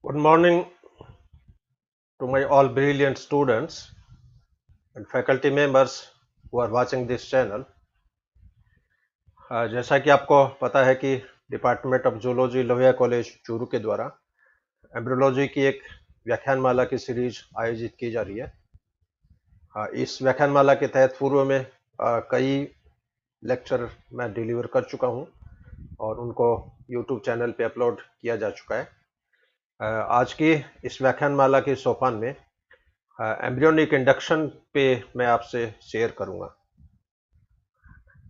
Good morning to my all brilliant students and faculty members who are watching this channel. जैसा कि आपको पता है कि department of zoology Lohia college Churu के द्वारा एम्ब्रियोलॉजी की एक व्याख्यानमाला की सीरीज आयोजित की जा रही है। इस व्याख्यानमाला के तहत पूर्व में कई लेक्चर मैं डिलीवर कर चुका हूं और उनको यूट्यूब चैनल पे अपलोड किया जा चुका है। आज की इस व्याख्यानमाला के सोपान में एम्ब्रियोनिक इंडक्शन पे मैं आपसे शेयर करूंगा।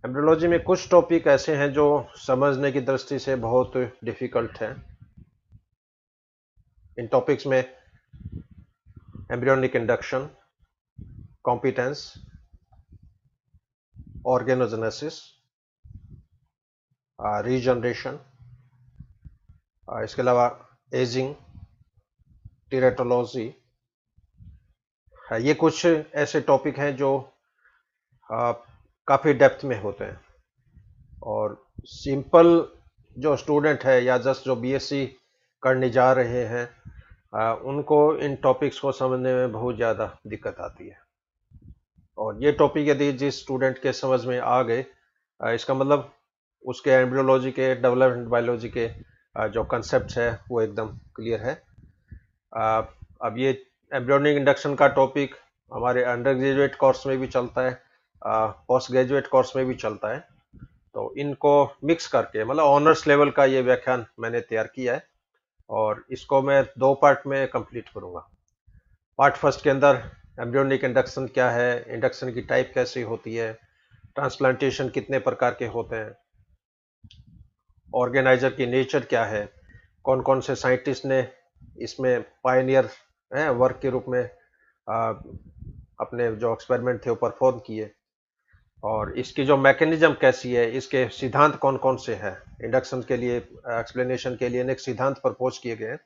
एम्ब्रियोलॉजी में कुछ टॉपिक ऐसे हैं जो समझने की दृष्टि से बहुत डिफिकल्ट हैं। इन टॉपिक्स में embryonic induction, competence, organogenesis, regeneration, इसके अलावा एजिंग, टीरेटोलॉजी, ये कुछ ऐसे टॉपिक हैं जो काफ़ी डेप्थ में होते हैं और सिंपल जो स्टूडेंट है या जस्ट जो बीएससी करने जा रहे हैं उनको इन टॉपिक्स को समझने में बहुत ज़्यादा दिक्कत आती है। और ये टॉपिक यदि जिस स्टूडेंट के समझ में आ गए इसका मतलब उसके एम्ब्रियोलॉजी के डेवलपमेंट बायोलॉजी के जो कंसेप्ट है वो एकदम क्लियर है। अब ये एम्ब्रियोनिक इंडक्शन का टॉपिक हमारे अंडर ग्रेजुएट कोर्स में भी चलता है, पोस्ट ग्रेजुएट कोर्स में भी चलता है। तो इनको मिक्स करके मतलब ऑनर्स लेवल का ये व्याख्यान मैंने तैयार किया है और इसको मैं दो पार्ट में कंप्लीट करूंगा। पार्ट फर्स्ट के अंदर एम्ब्रियोनिक इंडक्शन क्या है, इंडक्शन की टाइप कैसी होती है, ट्रांसप्लांटेशन कितने प्रकार के होते हैं, ऑर्गेनाइजर की नेचर क्या है, कौन कौन से साइंटिस्ट ने इसमें पायनियर वर्क के रूप में अपने जो एक्सपेरिमेंट थे वो परफॉर्म किए, और इसकी जो मैकेनिज्म कैसी है, इसके सिद्धांत कौन कौन से हैं। इंडक्शन के लिए एक्सप्लेनेशन के लिए अनेक सिद्धांत प्रपोज किए गए हैं।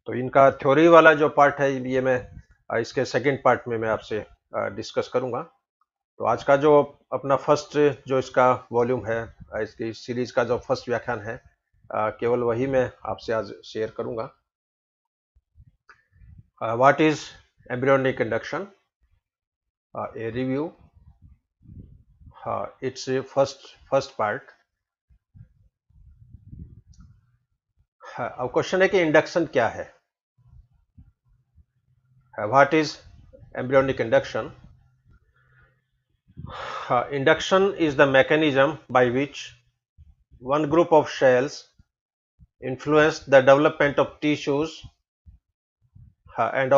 तो इनका थ्योरी वाला जो पार्ट है ये मैं इसके सेकंड पार्ट में मैं आपसे डिस्कस करूंगा। तो आज का जो अपना फर्स्ट जो इसका वॉल्यूम है, इसकी सीरीज का जो फर्स्ट व्याख्यान है, केवल वही मैं आपसे आज शेयर करूंगा। What is embryonic induction, a review, it's first part. अब क्वेश्चन है कि इंडक्शन क्या है। What is embryonic induction? Induction is the mechanism by which one group of cells influence the development of and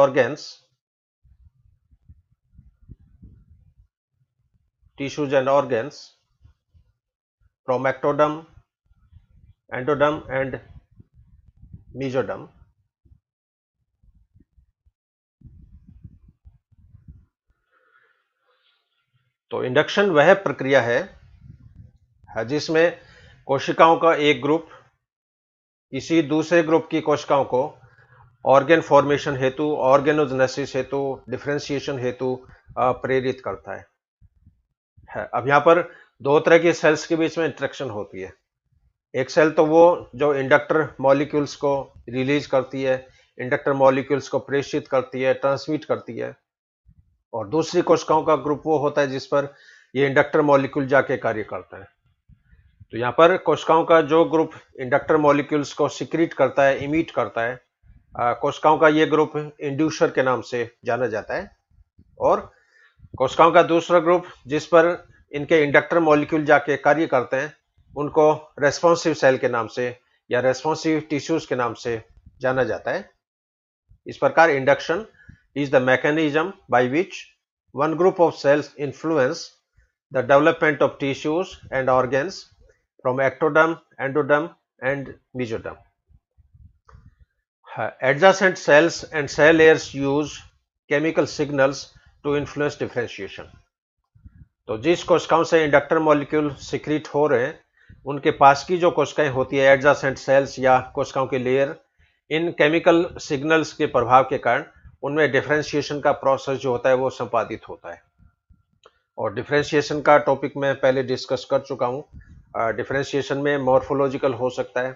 organs from ectoderm, endoderm and mesoderm. तो induction वह प्रक्रिया है जिसमें कोशिकाओं का एक ग्रुप किसी दूसरे ग्रुप की कोशिकाओं को ऑर्गेन फॉर्मेशन हेतु, ऑर्गेनोजेनेसिस हेतु, डिफरेंशिएशन हेतु प्रेरित करता है। अब यहाँ पर दो तरह की सेल्स के बीच में इंटरेक्शन होती है। एक सेल तो वो जो इंडक्टर मॉलिक्यूल्स को रिलीज करती है, इंडक्टर मॉलिक्यूल्स को प्रेषित करती है, ट्रांसमिट करती है, और दूसरी कोशिकाओं का ग्रुप वो होता है जिस पर ये इंडक्टर मॉलिक्यूल जाके कार्य करता है। तो यहाँ पर कोशिकाओं का जो ग्रुप इंडक्टर मॉलिक्यूल्स को सिक्रीट करता है, इमिट करता है, कोशिकाओं का ये ग्रुप इंड्यूसर के नाम से जाना जाता है, और कोशिकाओं का दूसरा ग्रुप जिस पर इनके इंडक्टर मॉलिक्यूल जाके कार्य करते हैं उनको रेस्पॉन्सिव सेल के नाम से या रेस्पॉन्सिव टिश्यूज के नाम से जाना जाता है। इस प्रकार induction is the mechanism by which one group of cells influence the development of tissues and organs from ectoderm, endoderm and mesoderm. Adjacent cells and cell layers use chemical signals to influence differentiation. तो जिस कोशिकाओं से inductor molecule secrete हो रहे हैं उनके पास की जो कोशिकाएं होती है, एडजासेंट सेल्स या कोशिकाओं के लेयर, इन केमिकल सिग्नल्स के प्रभाव के कारण उनमें डिफरेंशिएशन का प्रोसेस जो होता है वो संपादित होता है। और डिफरेंशिएशन का टॉपिक मैं पहले डिस्कस कर चुका हूँ। डिफरेंशिएशन में मॉर्फोलॉजिकल हो सकता है,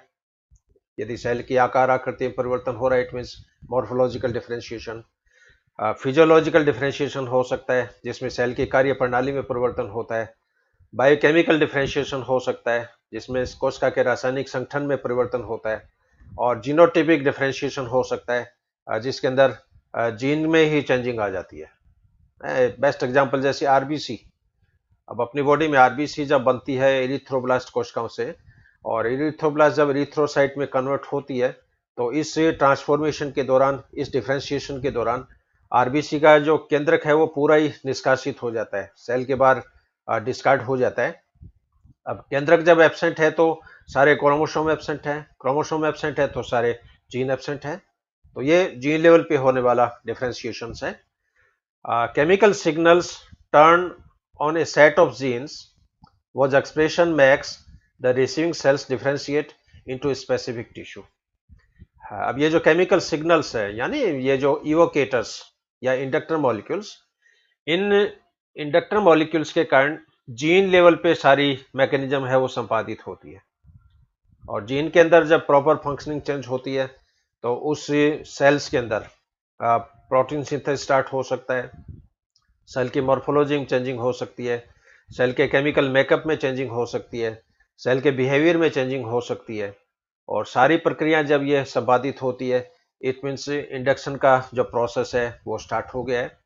यदि सेल की आकार आकृति में परिवर्तन हो रहा है, it means morphological differentiation. Physiological differentiation हो सकता है जिसमें सेल की कार्य प्रणाली में परिवर्तन होता है। बायोकेमिकल डिफरेंशिएशन हो सकता है जिसमें कोशिका के रासायनिक संगठन में परिवर्तन होता है। और जीनोटाइपिक डिफरेंशिएशन हो सकता है जिसके अंदर जीन में ही चेंजिंग आ जाती है। बेस्ट एग्जांपल जैसे आरबीसी। अब अपनी बॉडी में आरबीसी जब बनती है एरिथ्रोब्लास्ट कोशिकाओं से, और एरिथ्रोब्लास्ट जब एरिथ्रोसाइट में कन्वर्ट होती है, तो इस ट्रांसफॉर्मेशन के दौरान, इस डिफरेंशिएशन के दौरान आरबीसी का जो केंद्रक है वो पूरा ही निष्कासित हो जाता है, सेल के बाहर डिस्कार्ड हो जाता है। अब केंद्रक जब एब्सेंट है तो सारे क्रोमोसोम एब्सेंट है, क्रोमोसोम एब्सेंट है तो सारे जीन एब्सेंट है। तो ये जीन लेवल पे होने वाला डिफरेंशिएशन है। Chemical signals turned on a set of genes whose expression makes the receiving cells differentiate into a specific tissue। अब ये जो केमिकल सिग्नल्स है, यानी ये जो इवोकेटर्स या इंडक्टर मॉलिक्यूल्स, इन इंडक्टर मॉलिक्यूल्स के कारण जीन लेवल पे सारी मैकेनिज्म है वो संपादित होती है। और जीन के अंदर जब प्रॉपर फंक्शनिंग चेंज होती है तो उस सेल्स के अंदर प्रोटीन सिंथेसिस स्टार्ट हो सकता है, सेल की मॉर्फोलॉजी में चेंजिंग हो सकती है, सेल के केमिकल मेकअप में चेंजिंग हो सकती है, सेल के बिहेवियर में चेंजिंग हो सकती है। और सारी प्रक्रियाएं जब ये संपादित होती है, इट मीन्स इंडक्शन का जो प्रोसेस है वो स्टार्ट हो गया है।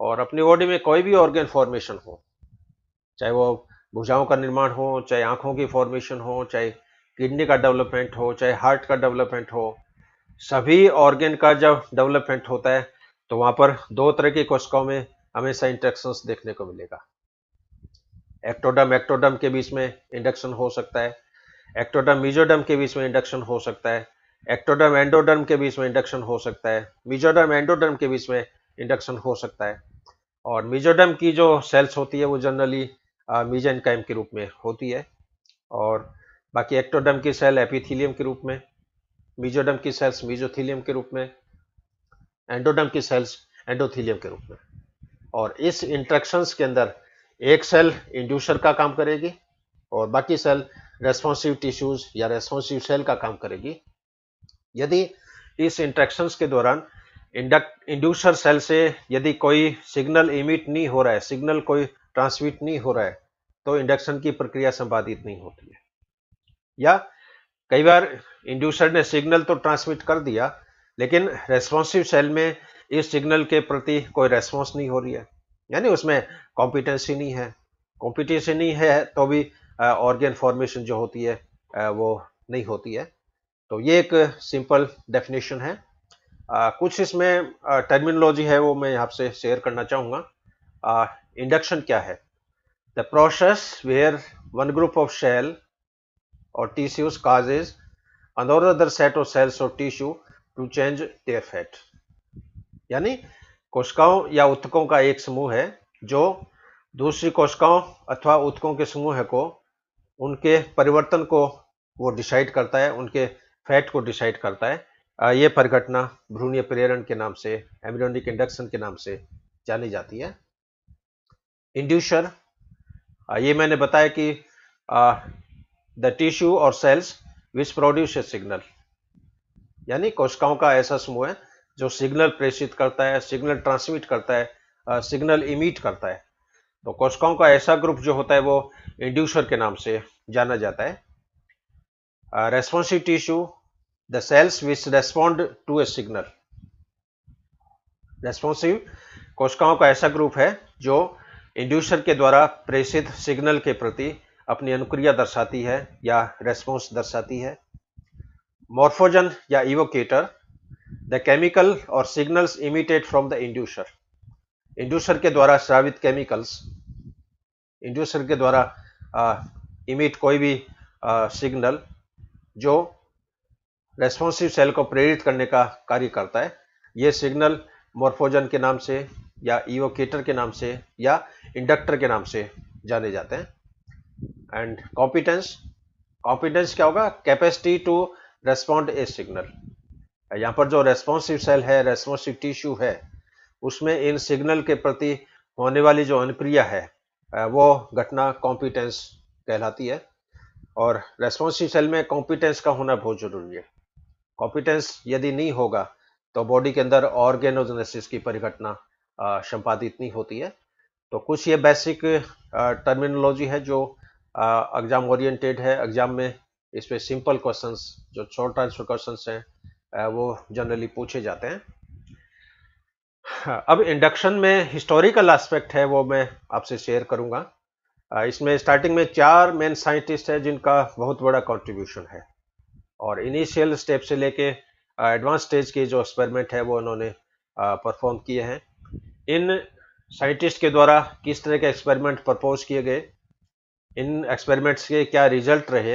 और अपनी बॉडी में कोई भी ऑर्गन फॉर्मेशन हो, चाहे वो भुजाओं का निर्माण हो, चाहे आंखों की फॉर्मेशन हो, चाहे किडनी का डेवलपमेंट हो, चाहे हार्ट का डेवलपमेंट हो, सभी ऑर्गन का जब डेवलपमेंट होता है तो वहां पर दो तरह की कोशिकाओं में हमेशा इंटरेक्शंस देखने को मिलेगा। एक्टोडर्म एक्टोडर्म के बीच में इंडक्शन हो सकता है, एक्टोडर्म मीजोडर्म के बीच में इंडक्शन हो सकता है, एक्टोडर्म एंडोडर्म के बीच में इंडक्शन हो सकता है, मीजोडर्म एंडोडर्म के बीच में इंडक्शन हो सकता है। और मीजोडर्म की जो सेल्स होती है वो जनरली मीजेनकाइम के रूप में होती है, और बाकी एक्टोडर्म की सेल एपिथीलियम के रूप में, मीजोडर्म की सेल्स मीजोथीलियम के रूप में, एंडोडर्म की सेल्स एंडोथीलियम के रूप में। और इस इंटरेक्शंस के अंदर एक सेल इंड्यूसर का काम करेगी और बाकी सेल रेस्पॉन्सिव टिश्यूज या रेस्पॉन्सिव सेल का काम करेगी। यदि इस इंटरेक्शंस के दौरान इंड्यूसर सेल से यदि कोई सिग्नल इमिट नहीं हो रहा है, सिग्नल कोई ट्रांसमिट नहीं हो रहा है, तो इंडक्शन की प्रक्रिया संपादित नहीं होती है। या कई बार इंड्यूसर ने सिग्नल तो ट्रांसमिट कर दिया, लेकिन रेस्पॉन्सिव सेल में इस सिग्नल के प्रति कोई रेस्पॉन्स नहीं हो रही है, यानी उसमें कॉम्पिटेंसी नहीं है। कॉम्पिटेंसी नहीं है तो भी ऑर्गन फॉर्मेशन जो होती है वो नहीं होती है। तो ये एक सिंपल डेफिनेशन है। कुछ इसमें टर्मिनोलॉजी है वो मैं आपसे शेयर करना चाहूँगा। इंडक्शन क्या है? The process where one group of cell or tissues causes another set of cells or tissue to change their fate। यानी कोशिकाओं या ऊतकों का एक समूह है जो दूसरी कोशिकाओं अथवा ऊतकों के समूह को, उनके परिवर्तन को वो डिसाइड करता है, उनके फैट को डिसाइड करता है। ये परिघटना भ्रूणीय प्रेरण के नाम से, एम्ब्रियोनिक इंडक्शन के नाम से जानी जाती है। इंड्यूसर, ये मैंने बताया कि द टिश्यू और cells which produce a signal, यानी कोशिकाओं का ऐसा समूह है जो सिग्नल प्रेषित करता है, सिग्नल ट्रांसमिट करता है, सिग्नल इमिट करता है। तो कोशिकाओं का ऐसा ग्रुप जो होता है वो इंड्यूसर के नाम से जाना जाता है। Responsive tissue, the cells which respond to a signal. Responsive कोशिकाओं का ऐसा ग्रुप है जो इंड्यूसर के द्वारा प्रेषित सिग्नल के प्रति अपनी अनुक्रिया दर्शाती है या रेस्पॉन्स दर्शाती है। मॉर्फोजन या इवोकेटर, द केमिकल और signals emitted from the inducer. Inducer के द्वारा स्रावित केमिकल्स, इंड्यूसर के द्वारा इमिट कोई भी सिग्नल जो रेस्पॉन्सिव सेल को प्रेरित करने का कार्य करता है, ये सिग्नल मॉर्फोजन के नाम से या इवोकेटर के नाम से या इंडक्टर के नाम से जाने जाते हैं। एंड कॉम्पिटेंस, कॉम्पिटेंस क्या होगा? Capacity to respond a signal. यहाँ पर जो रेस्पॉन्सिव सेल है, रेस्पॉन्सिव टिश्यू है, उसमें इन सिग्नल के प्रति होने वाली जो अनुक्रिया है वो घटना कॉम्पिटेंस कहलाती है। और रेस्पॉन्सिव सेल में कॉम्पिटेंस का होना बहुत जरूरी है। कॉम्पिटेंस यदि नहीं होगा तो बॉडी के अंदर ऑर्गेनोजेनेसिस की परिघटना संपादित नहीं होती है। तो कुछ ये बेसिक टर्मिनोलॉजी है जो एग्जाम ओरिएंटेड है। एग्जाम में इस पे सिंपल क्वेश्चंस जो शॉर्ट आंसर क्वेश्चंस हैं वो जनरली पूछे जाते हैं। अब इंडक्शन में हिस्टोरिकल एस्पेक्ट है वो मैं आपसे शेयर करूंगा। इसमें स्टार्टिंग में 4 मेन साइंटिस्ट हैं जिनका बहुत बड़ा कंट्रीब्यूशन है, और इनिशियल स्टेप से लेके एडवांस स्टेज के जो एक्सपेरिमेंट है वो उन्होंने परफॉर्म किए हैं। इन साइंटिस्ट के द्वारा किस तरह के एक्सपेरिमेंट प्रपोज किए गए, इन एक्सपेरिमेंट्स के क्या रिजल्ट रहे,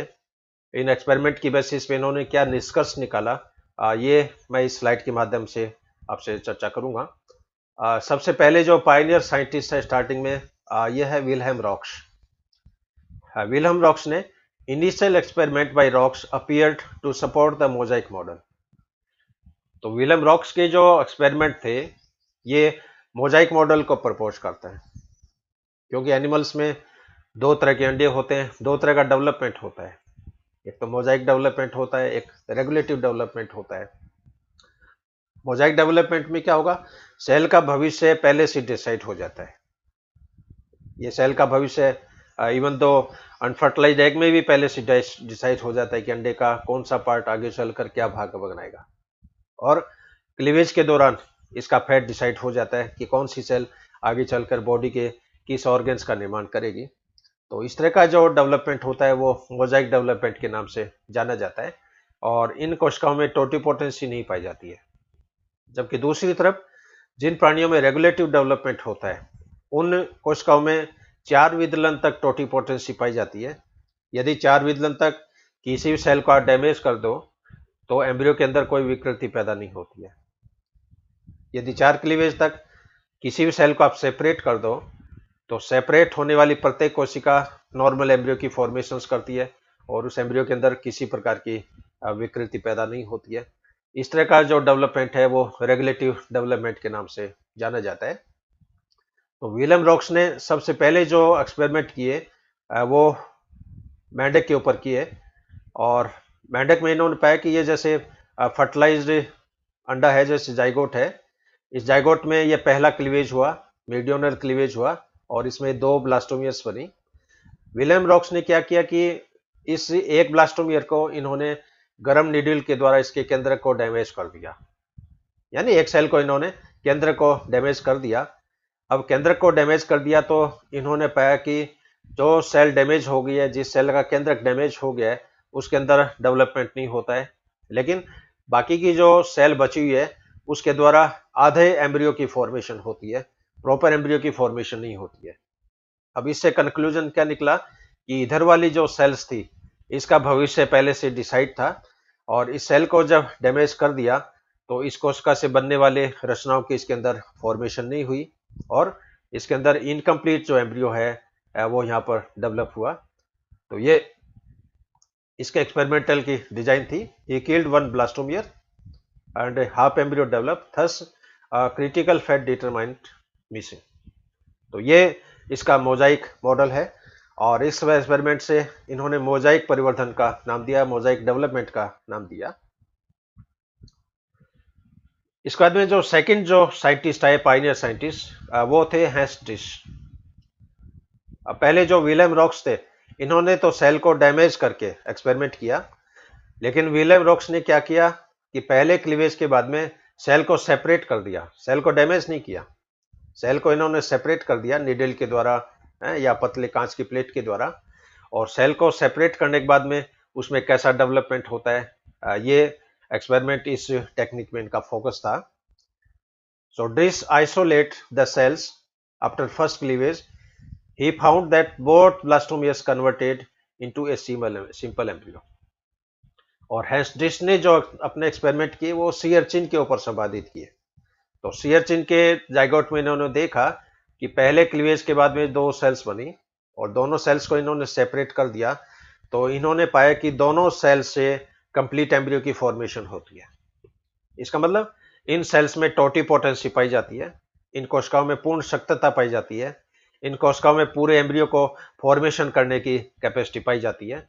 इन एक्सपेरिमेंट की बेसिस पे इन्होंने क्या निष्कर्ष निकाला, ये मैं इस स्लाइड के माध्यम से आपसे चर्चा करूंगा। सबसे पहले जो पायनियर साइंटिस्ट है स्टार्टिंग में ये है विल्हेम रॉक्स। विल्हेम रॉक्स ने initial experiment by Roux appeared to support the mosaic model. तो विल्हेम रॉक्स के जो एक्सपेरिमेंट थे ये मोजाइक मॉडल को प्रपोज करते हैं, क्योंकि एनिमल्स में 2 तरह के अंडे होते हैं, 2 तरह का डेवलपमेंट होता है। एक तो मोजाइक डेवलपमेंट होता है, एक रेगुलेटिव डेवलपमेंट होता है। मोजाइक डेवलपमेंट में क्या होगा, सेल का भविष्य पहले से डिसाइड हो जाता है। ये सेल का भविष्य इवन तो अनफर्टिलाइज्ड एग में भी पहले से डिसाइड हो जाता है कि अंडे का कौन सा पार्ट आगे चलकर क्या भाग बनाएगा, और क्लीवेज के दौरान इसका फैट डिसाइड हो जाता है कि कौन सी सेल आगे चलकर बॉडी के किस ऑर्गन्स का निर्माण करेगी। तो इस तरह का जो डेवलपमेंट होता है वो मोजाइक डेवलपमेंट के नाम से जाना जाता है, और इन कोशिकाओं में टोटिपोटेंसी नहीं पाई जाती है। जबकि दूसरी तरफ जिन प्राणियों में रेगुलेटिव डेवलपमेंट होता है उन कोशिकाओं में 4 विदलन तक टोटिपोटेंसी पाई जाती है। यदि 4 विदलन तक किसी भी सेल को आप डैमेज कर दो तो एम्ब्रियो के अंदर कोई विकृति पैदा नहीं होती है। यदि 4 क्लीवेज तक किसी भी सेल को आप सेपरेट कर दो तो सेपरेट होने वाली प्रत्येक कोशिका नॉर्मल एम्ब्रियो की फॉर्मेशंस करती है, और उस एम्ब्रियो के अंदर किसी प्रकार की विकृति पैदा नहीं होती है। इस तरह का जो डेवलपमेंट है वो रेगुलेटिव डेवलपमेंट के नाम से जाना जाता है। तो विलियम रॉक्स ने सबसे पहले जो एक्सपेरिमेंट किए वो मेंढक के ऊपर किए, और मेंढक में इन्होंने पाया कि ये जैसे फर्टिलाइज्ड अंडा है, जैसे जाइगोट है, इस जाइगोट में ये पहला क्लीवेज हुआ, मीडियोनल क्लीवेज हुआ, और इसमें 2 ब्लास्टोमियर्स बनी। विलियम रॉक्स ने क्या किया कि इस एक ब्लास्टोमियर को इन्होंने गर्म नीडल के द्वारा इसके केंद्र को डैमेज कर दिया, यानी एक सेल को इन्होंने केंद्र को डैमेज कर दिया। अब केंद्र को डैमेज कर दिया तो इन्होंने पाया कि जो सेल डैमेज हो गई है, जिस सेल का केंद्र डैमेज हो गया है उसके अंदर डेवलपमेंट नहीं होता है, लेकिन बाकी की जो सेल बची हुई है उसके द्वारा आधे एम्ब्रियो की फॉर्मेशन होती है, प्रॉपर एम्ब्रियो की फॉर्मेशन नहीं होती है। अब इससे कंक्लूजन क्या निकला कि इधर वाली जो सेल्स थी इसका भविष्य पहले से डिसाइड था, और इस सेल को जब डैमेज कर दिया तो इस कोशिका से बनने वाले रचनाओं की इसके अंदर फॉर्मेशन नहीं हुई, और इसके अंदर इनकम्प्लीट जो एम्ब्रियो है वो यहाँ पर डेवलप हुआ। तो ये इसके एक्सपेरिमेंटल की डिजाइन थी। He killed 1 blastomere and half embryo develop, thus critical fat determined missing. तो ये इसका मोजाइक मॉडल है, और इस एक्सपेरिमेंट से इन्होंने मोजाइक परिवर्धन का नाम दिया, मोजाइक डेवलपमेंट का नाम दिया। इसके बाद में जो सेकंड जो साइंटिस्ट आए, पायनियर साइंटिस्ट, वो थे हेंस्ट्रिश। पहले जो विलियम रॉक्स थे इन्होंने तो सेल को डैमेज करके एक्सपेरिमेंट किया, लेकिन विलियम रॉक्स ने क्या किया कि पहले क्लीवेज के बाद में सेल को सेपरेट कर दिया, सेल को डैमेज नहीं किया, सेल को इन्होंने सेपरेट कर दिया नीडल के द्वारा या पतले कांच की प्लेट के द्वारा। और सेल को सेपरेट करने के बाद में उसमें कैसा डेवलपमेंट होता है, ये एक्सपेरिमेंट इस टेक्निक में इनका फोकस था। So this isolate the cells after first cleavage, he found that both blastomeres converted into a simple embryo। और हेंस्ट्रिश ने जो अपने एक्सपेरिमेंट किए वो सी अर्चिन के ऊपर संपादित किए। तो सी अर्चिन के जाइगोट में इन्होंने देखा कि पहले क्लीवेज के बाद में 2 सेल्स बनी, और दोनों सेल्स को इन्होंने सेपरेट कर दिया, तो इन्होंने पाया कि दोनों सेल्स से कंप्लीट एम्ब्रियो की फॉर्मेशन होती है। इसका मतलब इन सेल्स में टोटिपोटेंसी पाई जाती है, इन कोशिकाओं में पूर्ण शक्तता पाई जाती है, इन कोशिकाओं में पूरे एम्ब्रियो को फॉर्मेशन करने की कैपेसिटी पाई जाती है।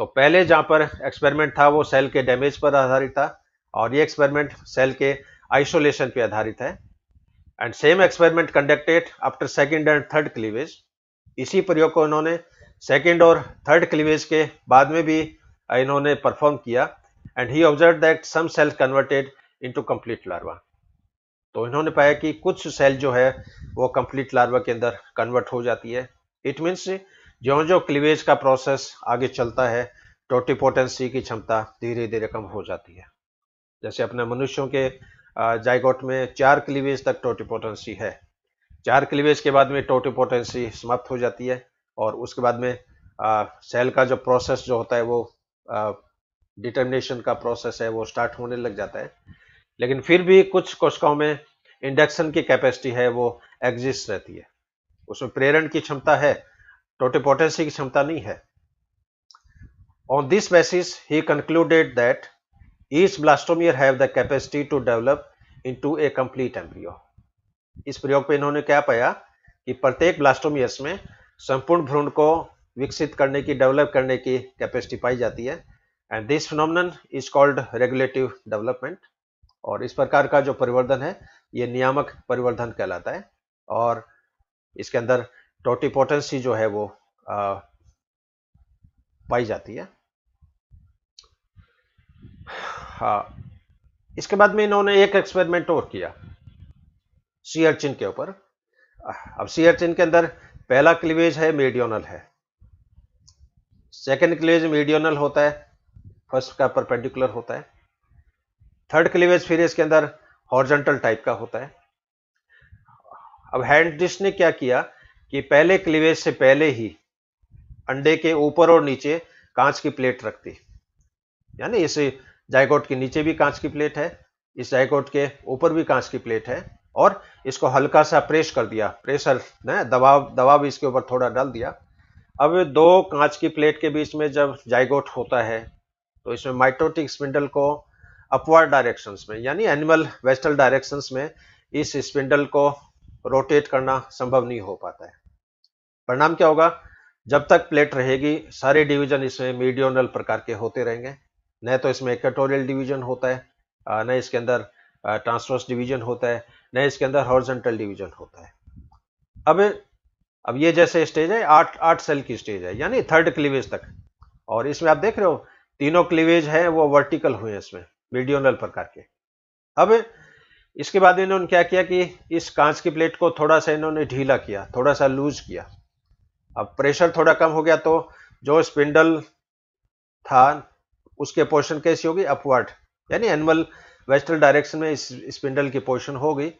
तो पहले जहां पर एक्सपेरिमेंट था वो सेल के डैमेज पर आधारित था, और ये एक्सपेरिमेंट सेल के आइसोलेशन पे आधारित है। And same experiment conducted after second and third cleavage. इसी प्रयोग को इन्होंने सेकंड और थर्ड क्लीवेज के बाद में भी इन्होंने परफॉर्म किया। And he observe that some cell converted into complete larva. तो इन्होंने पाया कि कुछ सेल जो है वो कंप्लीट लार्वा के अंदर कन्वर्ट हो जाती है। इट मीन्स जो जो क्लीवेज का प्रोसेस आगे चलता है, टोटिपोटेंसी की क्षमता धीरे धीरे कम हो जाती है। जैसे अपने मनुष्यों के जाइगोट में 4 क्लीवेज तक टोटिपोटेंसी है। 4 क्लीवेज के बाद में टोटिपोटेंसी समाप्त हो जाती है, और उसके बाद में सेल का जो प्रोसेस जो होता है वो डिटर्मिनेशन का प्रोसेस है वो स्टार्ट होने लग जाता है। लेकिन फिर भी कुछ कोशिकाओं में इंडक्शन की कैपेसिटी है वो एग्जिस्ट रहती है, उसमें प्रेरण की क्षमता है, टोटिपोटेंसी की क्षमता नहीं है। On this basis he concluded that each blastomere have the capacity to develop into a complete embryo. इस प्रयोग पे इन्होंने क्या पाया कि प्रत्येक ब्लास्टोमियर्स में संपूर्ण भ्रूण को विकसित करने की, डेवलप करने की कैपेसिटी पाई जाती है। And this phenomenon is called regulative development. और इस प्रकार का जो परिवर्धन है ये नियामक परिवर्धन कहलाता है, और इसके अंदर टोटिपोटेंसी जो है वो पाई जाती है। हाँ, इसके बाद में इन्होंने एक एक्सपेरिमेंट और किया सी अर्चिन के ऊपर। अब सी अर्चिन के अंदर पहला क्लीवेज है मीडियोनल है, सेकंड क्लीवेज मीडियोनल होता है, फर्स्ट का परपेंडिकुलर होता है, थर्ड क्लीवेज फिर इसके अंदर हॉरिजॉन्टल टाइप का होता है। अब हेनरिच ने क्या किया कि पहले क्लीवेज से पहले ही अंडे के ऊपर और नीचे कांच की प्लेट रख दी, यानी इस जाइगोट के नीचे भी कांच की प्लेट है, इस जाइगोट के ऊपर भी कांच की प्लेट है, और इसको हल्का सा प्रेस कर दिया, प्रेशर दबाव इसके ऊपर थोड़ा डाल दिया। अब दो कांच की प्लेट के बीच में जब जाइगोट होता है तो इसमें माइटोटिक स्पिंडल को अपवर्ड डायरेक्शंस में, यानी एनिमल वेस्टल डायरेक्शंस में इस स्पिंडल को रोटेट करना संभव नहीं हो पाता है। परिणाम क्या होगा, जब तक प्लेट रहेगी सारे डिवीजन इसमें मीडियोनल प्रकार के होते रहेंगे, न तो इसमें इक्वेटोरियल डिवीजन होता है, न इसके अंदर ट्रांसवर्स डिवीजन होता है, न इसके अंदर हॉरिजॉन्टल डिवीजन होता है। अब ये जैसे स्टेज है 8 सेल की स्टेज है, यानी थर्ड क्लीवेज तक, और इसमें आप देख रहे हो तीनों क्लीवेज है वो वर्टिकल हुए इसमें मीडियोनल प्रकार के। अब इसके बाद इन्होंने क्या किया कि इस कांच की प्लेट को थोड़ा सा इन्होंने ढीला किया, थोड़ा सा लूज किया। अब प्रेशर थोड़ा कम हो गया तो जो स्पिंडल था उसके पोजीशन कैसी होगी, अपवर्ड, यानी एनिमल वेस्टल डायरेक्शन में इस स्पिंडल की पोजीशन हो गई,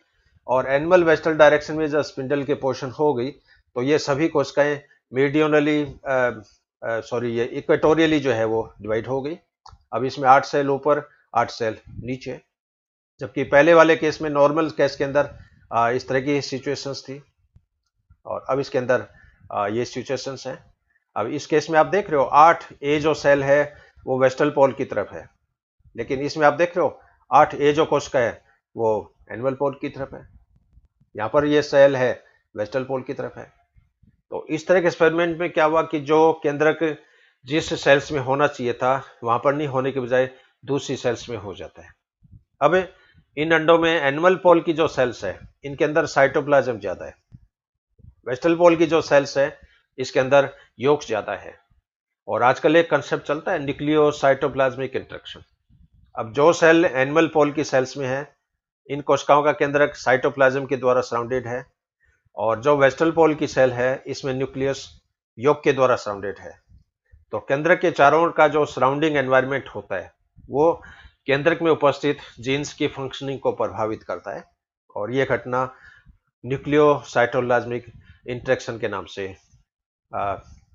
और एनिमल वेस्टल डायरेक्शन में जब स्पिंडल की पोजीशन हो गई तो ये सभी कोशिकाएं मीडियोनली ये इक्वेटोरियली जो है वो डिवाइड हो गई। अब इसमें 8 सेल ऊपर 8 सेल नीचे, जबकि पहले वाले केस में, नॉर्मल केस के अंदर इस तरह की सिचुएशंस थी, और अब इसके अंदर ये सिचुएशंस हैं। अब इस केस में आप देख रहे हो 8 ए जो सेल है वो वेस्टल पोल की तरफ है, लेकिन इसमें आप देख रहे हो 8 ए जो कोशिका है वो एनिमल पोल की तरफ है, यहाँ पर ये सेल है वेस्टल पोल की तरफ है। तो इस तरह के एक्सपेरिमेंट में क्या हुआ कि जो केंद्रक जिस सेल्स में होना चाहिए था वहां पर नहीं होने के बजाय दूसरी सेल्स में हो जाता है। अब इन अंडों में एनिमल पोल की जो सेल्स है इनके अंदर साइटोप्लाज्म ज्यादा है, वेस्टल पोल की जो सेल्स है इसके अंदर यॉक्स ज्यादा है, और आजकल एक कंसेप्ट चलता है न्यूक्लियो साइटोप्लाज्मिक इंटरेक्शन। अब जो सेल एनिमल पोल की सेल्स में है इन कोशिकाओं का केंद्रक साइटोप्लाज्म के द्वारा सराउंडेड है, और जो वेस्टल पोल की सेल है इसमें न्यूक्लियस यॉक के द्वारा सराउंडेड है। तो केंद्रक के चारों ओर का जो सराउंडिंग एनवायरनमेंट होता है वो केंद्रक में उपस्थित जीन्स की फंक्शनिंग को प्रभावित करता है, और यह घटना न्यूक्लियो साइटोप्लाज्मिक इंटरेक्शन के नाम से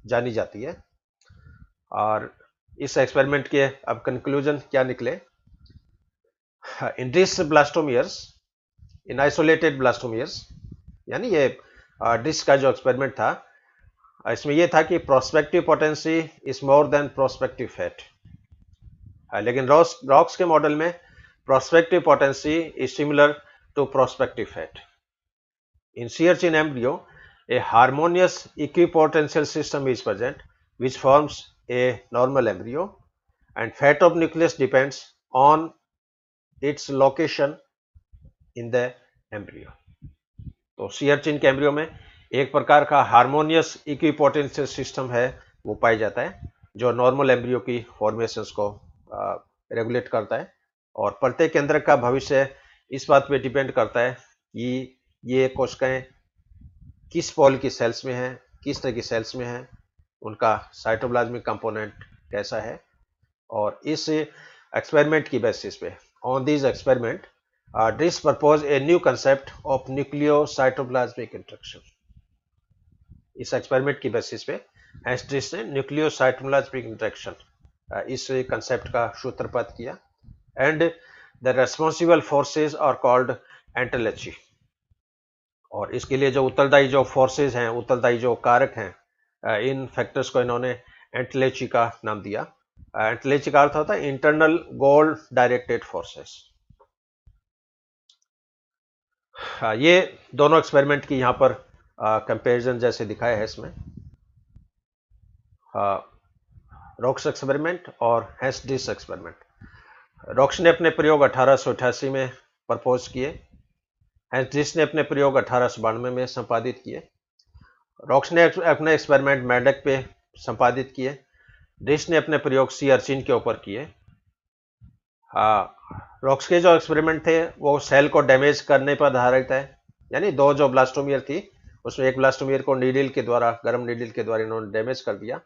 जानी जाती है। और इस एक्सपेरिमेंट के अब कंक्लूजन क्या निकले, in this blastomeres, in isolated blastomeres, यानी ये डिस का जो एक्सपेरिमेंट था इसमें यह था कि prospective potency is more than prospective fate, लेकिन रॉक्स के मॉडल में prospective potency is similar to prospective fate. In sea urchin embryo, a harmonious equipotential system is present which forms a normal embryo, and fate of nucleus depends on its location in the embryo. तो sea urchin के embryo में एक प्रकार का harmonious equipotential system है, वो पाया जाता है, जो नॉर्मल एम्ब्रियो की फॉर्मेशंस को रेगुलेट करता है। और प्रत्येक केंद्र का भविष्य इस बात पे डिपेंड करता है कि ये कोशिकाएं किस पॉल की सेल्स में हैं, किस तरह की सेल्स में हैं, उनका साइटोप्लाज्मिक कंपोनेंट कैसा है। और इस एक्सपेरिमेंट की बेसिस पे, on this experiment, Driss proposed a new concept of nucleocytoplasmic interaction. इस एक्सपेरिमेंट की बेसिस पे Driss ने न्यूक्लियोसाइटोप्लाज्मिक इंटरेक्शन इस कंसेप्ट का सूत्रपात किया। And the responsible forces are called entelechy. और इसके लिए जो उत्तरदायी जो फोर्सेज हैं, उत्तरदायी जो कारक हैं, इन फैक्टर्स को इन्होंने एंटेलेची का नाम दिया। एंटेलेची का अर्थ होता है इंटरनल गोल डायरेक्टेड फोर्सेस। ये दोनों एक्सपेरिमेंट की यहाँ पर कंपैरिजन जैसे दिखाया है इसमें, रॉक्स एक्सपेरिमेंट और हेस्ट-ड्रिस एक्सपेरिमेंट। रॉक्स ने अपने प्रयोग 1888 में प्रपोज किए, हेस्ट-ड्रिस ने अपने प्रयोग 1892 में संपादित किए। रॉक्स ने अपने एक्सपेरिमेंट मेंढक पे संपादित किए, ड्रिस ने अपने प्रयोग सी अर्चिन के ऊपर किए। रॉक्स के जो एक्सपेरिमेंट थे वो सेल को डैमेज करने पर आधारित है, यानी दो जो ब्लास्टोमियर थी उसमें एक ब्लास्टोमियर को नीडल के द्वारा, गर्म नीडल के द्वारा इन्होंने डैमेज कर दिया।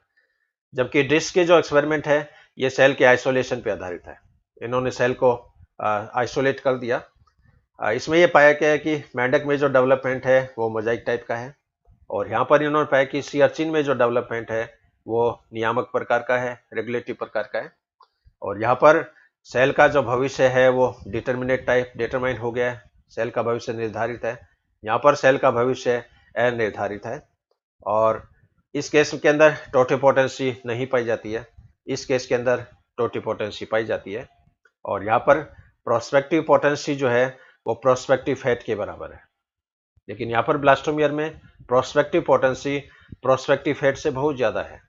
जबकि ड्रिस के जो एक्सपेरिमेंट है ये सेल के आइसोलेशन पे आधारित है, इन्होंने सेल को आइसोलेट कर दिया। इसमें यह पाया गया है कि मेंढक में जो डेवलपमेंट है वो मोजाइक टाइप का है, और यहाँ पर इन्होंने पाया कि सी अर्चिन में जो डेवलपमेंट है वो नियामक प्रकार का है, रेगुलेटिव प्रकार का है। और यहाँ पर सेल का जो भविष्य है वो डिटर्मिनेट टाइप, डिटरमाइन हो गया है, सेल का भविष्य निर्धारित है। यहाँ पर सेल का भविष्य अनिर्धारित है। और इस केस के अंदर टोटिपोटेंसी नहीं पाई जाती है, इस केस के अंदर टोटिपोटेंसी पाई जाती है। और यहाँ पर प्रोस्पेक्टिव पोटेंसी जो है वो प्रोस्पेक्टिव फैट के बराबर है, लेकिन यहाँ पर ब्लास्टोमियर में प्रोस्पेक्टिव पोटेंसी प्रोस्पेक्टिव फैट से बहुत ज़्यादा है,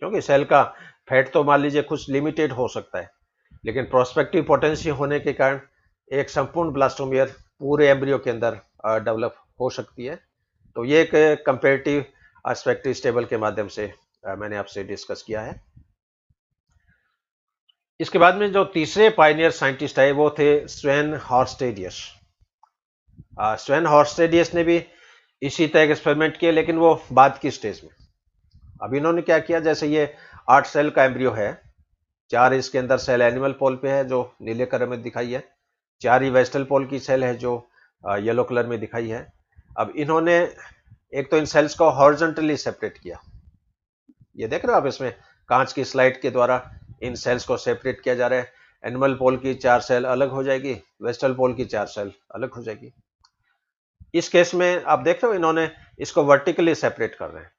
क्योंकि सेल का फैट तो मान लीजिए कुछ लिमिटेड हो सकता है, लेकिन प्रोस्पेक्टिव पोटेंसी होने के कारण एक संपूर्ण ब्लास्टोमियर पूरे एम्ब्रियो के अंदर डेवलप हो सकती है। तो ये एक कंपेरेटिव एस्पेक्टिव टेबल के माध्यम से मैंने आपसे डिस्कस किया है। इसके बाद में जो तीसरे पायनियर साइंटिस्ट आए वो थे स्वेन हॉर्स्टेडियस। स्वेन हॉर्स्टेडियस ने भी इसी तरह के एक्सपेरिमेंट किए, लेकिन वो बाद की स्टेज में। अब इन्होंने क्या किया, जैसे ये 8 सेल का एम्ब्रियो है, 4 इसके अंदर सेल एनिमल पोल पे है जो नीले कलर में दिखाई है, 4 ही वेस्टल पोल की सेल है जो येलो कलर में दिखाई है। अब इन्होंने एक तो इन सेल्स को हॉरिजॉन्टली सेपरेट किया, ये देख रहे हो आप, इसमें कांच की स्लाइड के द्वारा इन सेल्स को सेपरेट किया जा रहा है। एनिमल पोल की 4 सेल अलग हो जाएगी, वेस्टल पोल की 4 सेल अलग हो जाएगी। इस केस में आप देख रहे हो इन्होंने इसको वर्टिकली सेपरेट कर रहे हैं,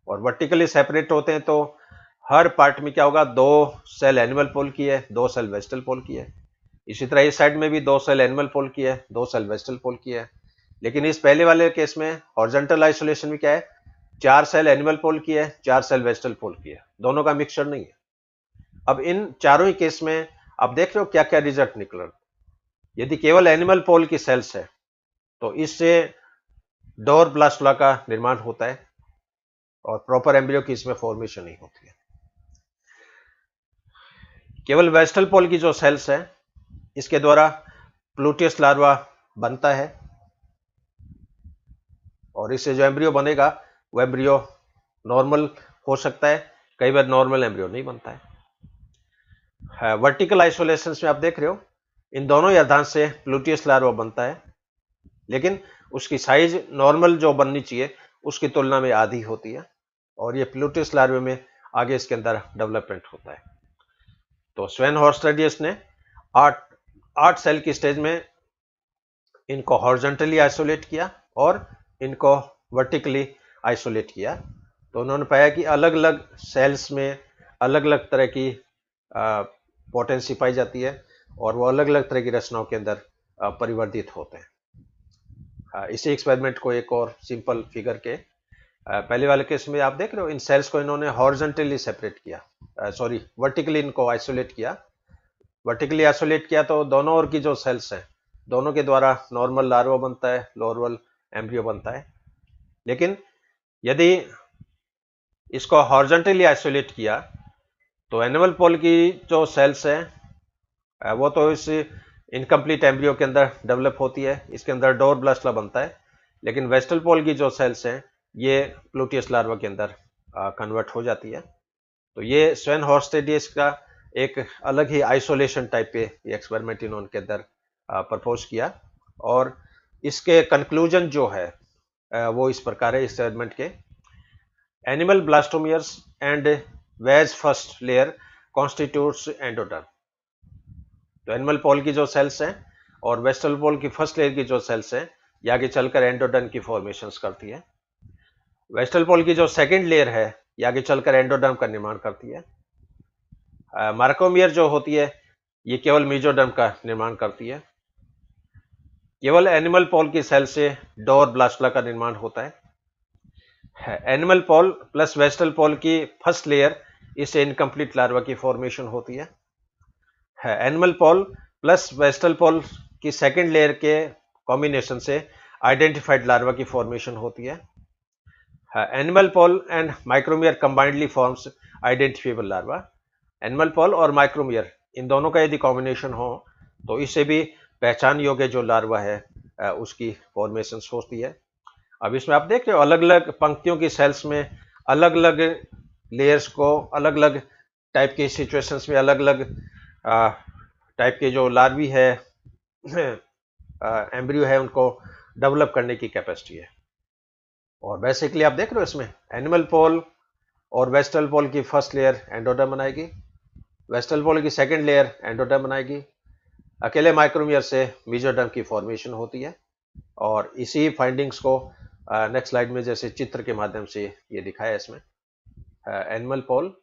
और वर्टिकली सेपरेट होते हैं तो हर पार्ट में क्या होगा, 2 सेल एनिमल पोल की है, 2 सेल वेस्टल पोल की है। इसी तरह इस साइड में भी 2 सेल एनिमल पोल की है, 2 सेल वेस्टल पोल की है। लेकिन इस पहले वाले केस में हॉरिजॉन्टल आइसोलेशन में क्या है, 4 सेल एनिमल पोल की है, 4 सेल वेस्टल पोल की है, दोनों का मिक्सचर नहीं है। अब इन चारों ही केस में आप देख रहे हो क्या क्या रिजल्ट निकल। यदि केवल एनिमल पोल की सेल्स है तो इससे डोर ब्लास्टुला का निर्माण होता है और प्रॉपर एम्ब्रियो की इसमें फॉर्मेशन नहीं होती है। केवल वेस्टल पोल की जो सेल्स है इसके द्वारा प्लूटियस लार्वा बनता है, और इससे जो एम्ब्रियो बनेगा वो एम्ब्रियो नॉर्मल हो सकता है, कई बार नॉर्मल एम्ब्रियो नहीं बनता है। वर्टिकल आइसोलेशन में आप देख रहे हो इन दोनों ही अर्धांश से प्लूटियस लार्वा बनता है, लेकिन उसकी साइज नॉर्मल जो बननी चाहिए उसकी तुलना में आधी होती है, और ये प्लूटियस लार्वे में आगे इसके अंदर डेवलपमेंट होता है। तो स्वेन हॉर्स्टेडियस ने 8 सेल की स्टेज में इनको हॉरिजॉन्टली आइसोलेट किया और इनको वर्टिकली आइसोलेट किया। तो उन्होंने पाया कि अलग अलग सेल्स में अलग अलग तरह की पोटेंसी पाई जाती है, और वो अलग अलग तरह की रचनाओं के अंदर परिवर्तित होते हैं। इसी एक्सपेरिमेंट को एक और सिंपल फिगर के पहले वाले केस में आप देख रहे हो इन सेल्स को इन्होंने हॉरिजॉन्टली सेपरेट किया, सॉरी वर्टिकली इनको आइसोलेट किया। वर्टिकली आइसोलेट किया तो दोनों ओर की जो सेल्स हैं दोनों के द्वारा नॉर्मल लार्वा बनता है, नॉर्मल एम्ब्रियो बनता है। लेकिन यदि इसको हॉरिजॉन्टली आइसोलेट किया तो एनिमल पॉल की जो सेल्स हैं वो तो इस इनकम्प्लीट एम्ब्रियो के अंदर डेवलप होती है, इसके अंदर डोर ब्लास्टला बनता है। लेकिन वेस्टल पॉल की जो सेल्स हैं ये प्लूटियस लार्वा के अंदर कन्वर्ट हो जाती है। तो ये स्वेन हॉर्स्टेडियस का एक अलग ही आइसोलेशन टाइप पे ये एक्सपेरिमेंट इन्होंने के अंदर प्रपोज किया। और इसके कंक्लूजन जो है वो इस प्रकार है एक्सपेरिमेंट के। Animal blastomeres and ways first layer constitutes endoderm. तो एनिमल पॉल की जो सेल्स हैं और वेस्टल पॉल की फर्स्ट लेयर की जो सेल्स हैं ये आगे चलकर एंडोडर्म की फॉर्मेशंस करती है। वेस्टल पॉल की जो सेकंड लेयर है ये आगे चलकर एंडोडर्म का निर्माण करती है। मार्कोमियर जो होती है ये केवल मीजोडर्म का निर्माण करती है। केवल एनिमल पॉल की सेल से डोर ब्लास्टला का निर्माण होता है। Animal pole plus vegetal pole की फर्स्ट लेयर इससे इनकम्प्लीट लार्वा की फॉर्मेशन होती है। Animal pole plus vegetal pole की सेकंड लेयर के कॉम्बिनेशन से आइडेंटिफाइड लार्वा की फॉर्मेशन होती है। Animal pole and micromere combinedly forms identifiable larva. Animal pole और माइक्रोमियर इन दोनों का यदि कॉम्बिनेशन हो तो इससे भी पहचान योग्य जो लार्वा है उसकी फॉर्मेशन होती है। अब इसमें आप देख रहे हो अलग अलग पंक्तियों की सेल्स में अलग अलग लेयर्स को अलग अलग टाइप के सिचुएशंस में अलग अलग टाइप के जो लार्वी है एम्ब्रियो है उनको डेवलप करने की कैपेसिटी है। और बेसिकली आप देख रहे हो इसमें एनिमल पॉल और वेस्टल पॉल की फर्स्ट लेयर एंडोडर्म बनाएगी, वेस्टल पॉल की सेकंड लेयर एंडोडर्म बनाएगी, अकेले माइक्रोमियर से मीजोडर्म की फॉर्मेशन होती है। और इसी फाइंडिंग्स को नेक्स्ट स्लाइड में जैसे चित्र के माध्यम से ये दिखाया इसमें एनिमल पॉल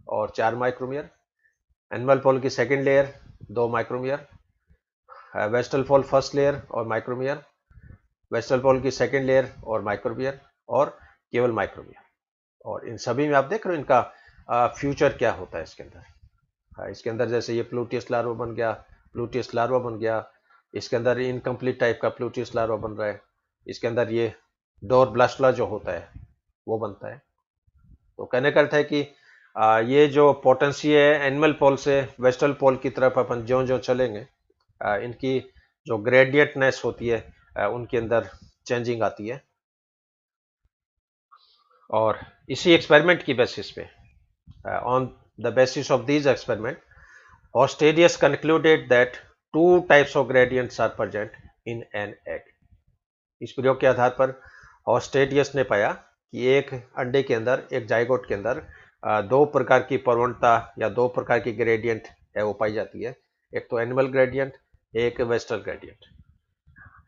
और 4 माइक्रोमियर, एनिमल पॉल की second layer 2 micromere, vegetal pole first layer और माइक्रोमियर, वेस्टल पॉल की सेकंड लेयर और माइक्रोमियर और केवल माइक्रोमियर। और इन सभी में आप देख रहे हो इनका फ्यूचर क्या होता है इसके अंदर। इसके अंदर जैसे ये प्लूटियस लार्वा बन गया, प्लूटियस लार्वा बन गया, इसके अंदर इनकम्प्लीट टाइप का प्लूटियस लार्वा बन रहा है, इसके अंदर ये डोर ब्लास्टला जो होता है वो बनता है। तो कहने का अर्थ है कि ये जो पोटेंसी है एनिमल पोल से वेस्टल पोल की तरफ अपन ज्यों ज्यों चलेंगे इनकी जो ग्रेडियंटनेस होती है उनके अंदर चेंजिंग आती है। और इसी एक्सपेरिमेंट की बेसिस पे on the basis of this experiment Hostadius concluded that 2 types of gradients are present in an egg। इस प्रयोग के आधार पर हॉस्टेडियस ने पाया कि एक अंडे के अंदर एक जाइगोट के अंदर 2 प्रकार की प्रवणता या 2 प्रकार की ग्रेडियंट है वो पाई जाती है। एक तो एनिमल ग्रेडियंट, एक वेस्टल ग्रेडियंट।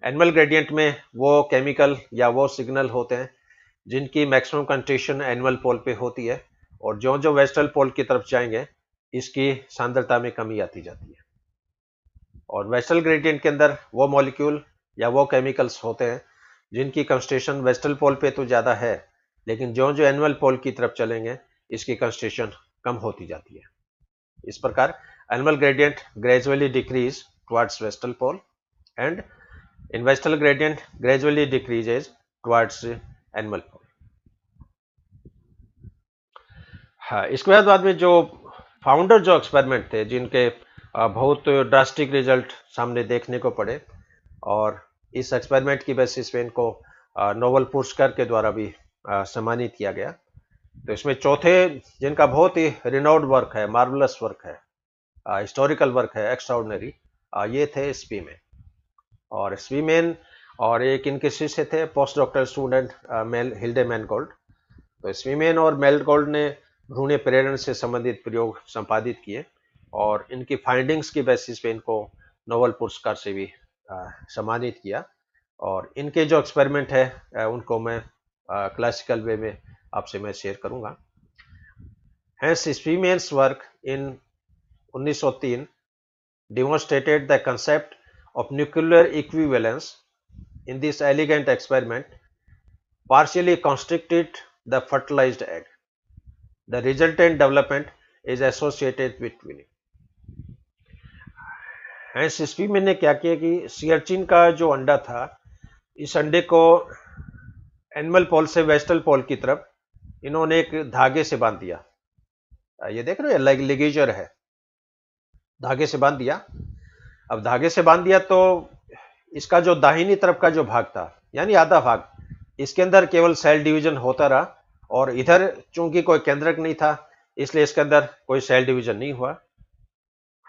एनिमल ग्रेडियंट में वो केमिकल या वो सिग्नल होते हैं जिनकी मैक्सिमम कंसंट्रेशन एनिमल पोल पे होती है और जो जो वेस्टल पोल की तरफ जाएंगे इसकी सांद्रता में कमी आती जाती है। और वेस्टल ग्रेडियंट के अंदर वो मॉलिक्यूल या वो केमिकल्स होते हैं जिनकी कंसंट्रेशन वेस्टल पोल पे तो ज़्यादा है लेकिन जो जो एनिमल पोल की तरफ चलेंगे इसकी कंसंट्रेशन कम होती जाती है। इस प्रकार animal gradient gradually decrease towards vegetal pole and in vegetal gradient gradually decreases towards animal pole. हाँ, इसके बाद में जो फाउंडर जो एक्सपेरिमेंट थे जिनके बहुत ड्रास्टिक रिजल्ट सामने देखने को पड़े और इस एक्सपेरिमेंट की बेसिस पे इनको नोबेल पुरस्कार के द्वारा भी सम्मानित किया गया। तो इसमें चौथे जिनका बहुत ही रिनाउड वर्क है, मार्वलस वर्क है, हिस्टोरिकल वर्क है, एक्स्ट्राऑर्डिनरी, ये थे स्पीमेन। और स्पीमेन और एक इनके शिष्य थे पोस्ट डॉक्टर स्टूडेंट मेल हिल्डे मैनगोल्ड। तो स्पीमेन और मेलगोल्ड ने भ्रूण प्रेरण से संबंधित प्रयोग संपादित किए और इनकी फाइंडिंग्स की बेसिस पे इनको नोबेल पुरस्कार से भी सम्मानित किया। और इनके जो एक्सपेरिमेंट है उनको मैं क्लासिकल वे में आपसे मैं शेयर करूंगा। Hence, Spearman's work in 1903 demonstrated the concept of nuclear equivalence in this elegant experiment partially constricted the fertilized egg. The resultant development is associated with weaning. Hans Spemann ने क्या किया कि सियरचिन का जो अंडा था, इस अंडे को एनिमल पोल से वेस्टल पोल की तरफ इन्होंने एक धागे से बांध दिया। ये देख रहे हो, लाइक लिगेचर है, धागे से बांध दिया। अब धागे से बांध दिया तो इसका जो दाहिनी तरफ का जो भाग था, यानी आधा भाग, इसके अंदर केवल सेल डिवीजन होता रहा, और इधर चूंकि कोई केंद्रक नहीं था इसलिए इसके अंदर कोई सेल डिवीजन नहीं हुआ।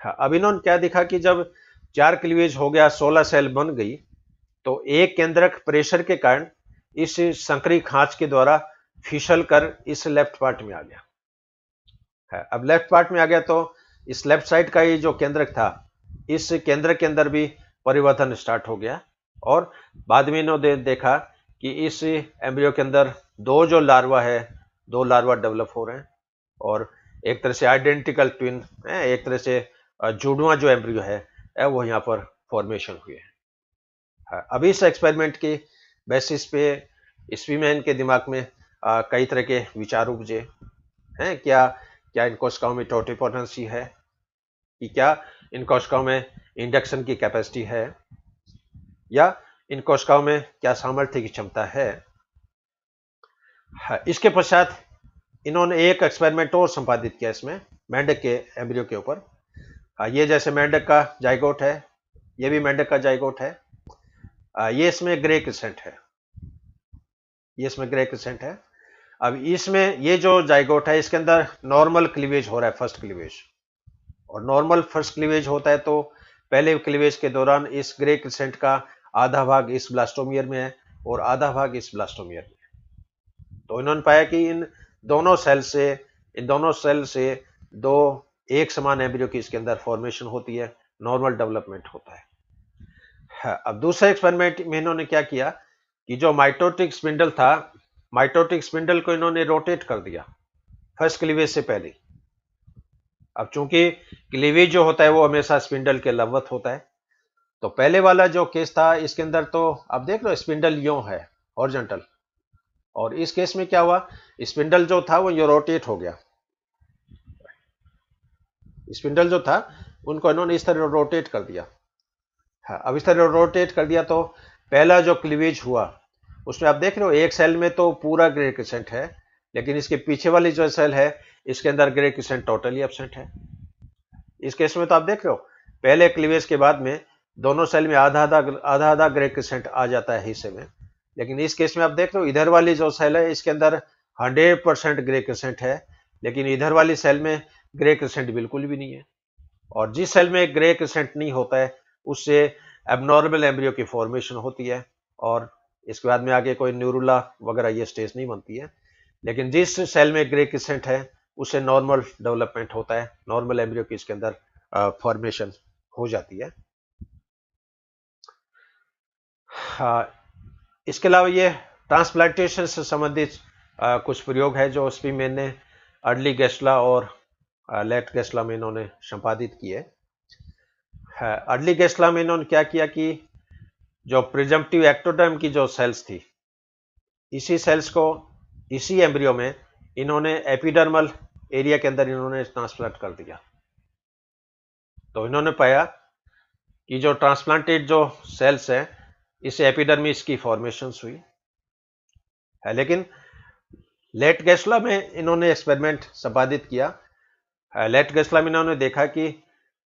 अब इन्होंने क्या दिखा कि जब 4 क्लीवेज हो गया, 16 सेल बन गई, तो एक केंद्रक प्रेशर के कारण इस संकरी खांच के द्वारा फिसल कर इस लेफ्ट पार्ट में आ गया। अब लेफ्ट पार्ट में आ गया तो इस लेफ्ट साइड का ये जो केंद्रक था, इस केंद्रक के अंदर भी परिवर्तन स्टार्ट हो गया, और बाद में इन्होंने देखा कि इस एम्ब्रियो के अंदर दो जो लार्वा है, 2 लार्वा डेवलप हो रहे हैं, और एक तरह से आइडेंटिकल ट्विन, एक तरह से जुड़वा जो एम्ब्रियो है वो यहाँ पर फॉर्मेशन हुए हैं। अभी इस एक्सपेरिमेंट के बेसिस पे स्पीमैन के दिमाग में कई तरह के विचार उपजे हैं। क्या इन कोशिकाओं में टोटिपोटेंसी है, कि क्या इन कोशिकाओं में इंडक्शन की कैपेसिटी है, या इन कोशिकाओं में क्या सामर्थ्य की क्षमता है। इसके पश्चात इन्होंने एक एक्सपेरिमेंट और संपादित किया इसमें, मेंढक के एम्ब्रियो के ऊपर। ये जैसे मेंढक का जाइगोट है, ये भी मेंढक का जाइगोट है। ये इसमें ग्रे क्रिसेंट है, ये इसमें ग्रे क्रिसेंट है। अब इसमें ये जो जाइगोट है इसके अंदर नॉर्मल क्लीवेज हो रहा है, फर्स्ट क्लीवेज, और नॉर्मल फर्स्ट क्लीवेज होता है तो पहले क्लीवेज के दौरान इस ग्रे क्रिसेंट का आधा भाग इस ब्लास्टोमियर में है और आधा भाग इस ब्लास्टोमियर में है। तो इन्होंने पाया कि इन दोनों सेल से दो एक समान एम्ब्रियो की इसके अंदर फॉर्मेशन होती है, नॉर्मल डेवलपमेंट होता है। अब दूसरे एक्सपेरिमेंट में इन्होंने क्या किया कि जो माइटोटिक स्पिंडल था, माइटोटिक स्पिंडल को इन्होंने रोटेट कर दिया फर्स्ट क्लीवेज से पहले। अब चूंकि क्लीवेज जो होता है वो हमेशा स्पिंडल के लंबवत होता है, तो पहले वाला जो केस था इसके अंदर तो आप देख लो स्पिंडल यूं है, हॉरिजॉन्टल, और इस केस में क्या हुआ, स्पिंडल जो था वो यो रोटेट हो गया। स्पिंडल जो था उनको इन्होंने इस तरह रोटेट कर दिया। अब इस तरह रोटेट कर दिया तो पहला जो क्लीवेज हुआ उसमें आप देख रहे हो एक सेल में तो पूरा ग्रे क्रिसेंट है, लेकिन इसके पीछे वाली जो सेल है इसके अंदर ग्रे क्रिसेंट टोटली एब्सेंट है। इस केस में तो आप देख रहे हो पहले क्लीवेज के बाद में दोनों सेल में आधा आधा ग्रे क्रिसेंट आ जाता है हिस्से में, लेकिन इस केस में आप देख रहे हो इधर वाली जो सेल है इसके अंदर 100% ग्रे क्रिसेंट है, लेकिन इधर वाली सेल में ग्रे क्रिसेंट बिल्कुल भी नहीं है। और जिस सेल में ग्रे क्रिसेंट नहीं होता है उससे एबनॉर्मल एम्ब्रियो की फॉर्मेशन होती है, और इसके बाद में आगे कोई न्यूरुला वगैरह ये स्टेज नहीं बनती है। लेकिन जिस सेल में ग्रे क्रिसेंट है उससे नॉर्मल डेवलपमेंट होता है, नॉर्मल एम्ब्रियो की इसके अंदर फॉर्मेशन हो जाती है। इसके अलावा ये ट्रांसप्लांटेशन से संबंधित कुछ प्रयोग है जो स्पीमेन ने अर्ली गेस्ला और लेट गेस्ला में इन्होंने संपादित किए। अर्ली गेस्ला में इन्होंने क्या किया कि जो प्रिजम्पटिव एक्टोडर्म की जो सेल्स थी, इसी सेल्स को इसी एम्ब्रियो में इन्होंने एपिडर्मल एरिया के अंदर इन्होंने ट्रांसप्लांट कर दिया। तो इन्होंने पाया कि जो ट्रांसप्लांटेड जो सेल्स हैं इस एपिडर्मिस की फॉर्मेशन हुई है। लेकिन लेट गेस्ला में इन्होंने एक्सपेरिमेंट संपादित किया। लेट गेस्ला में इन्होंने देखा कि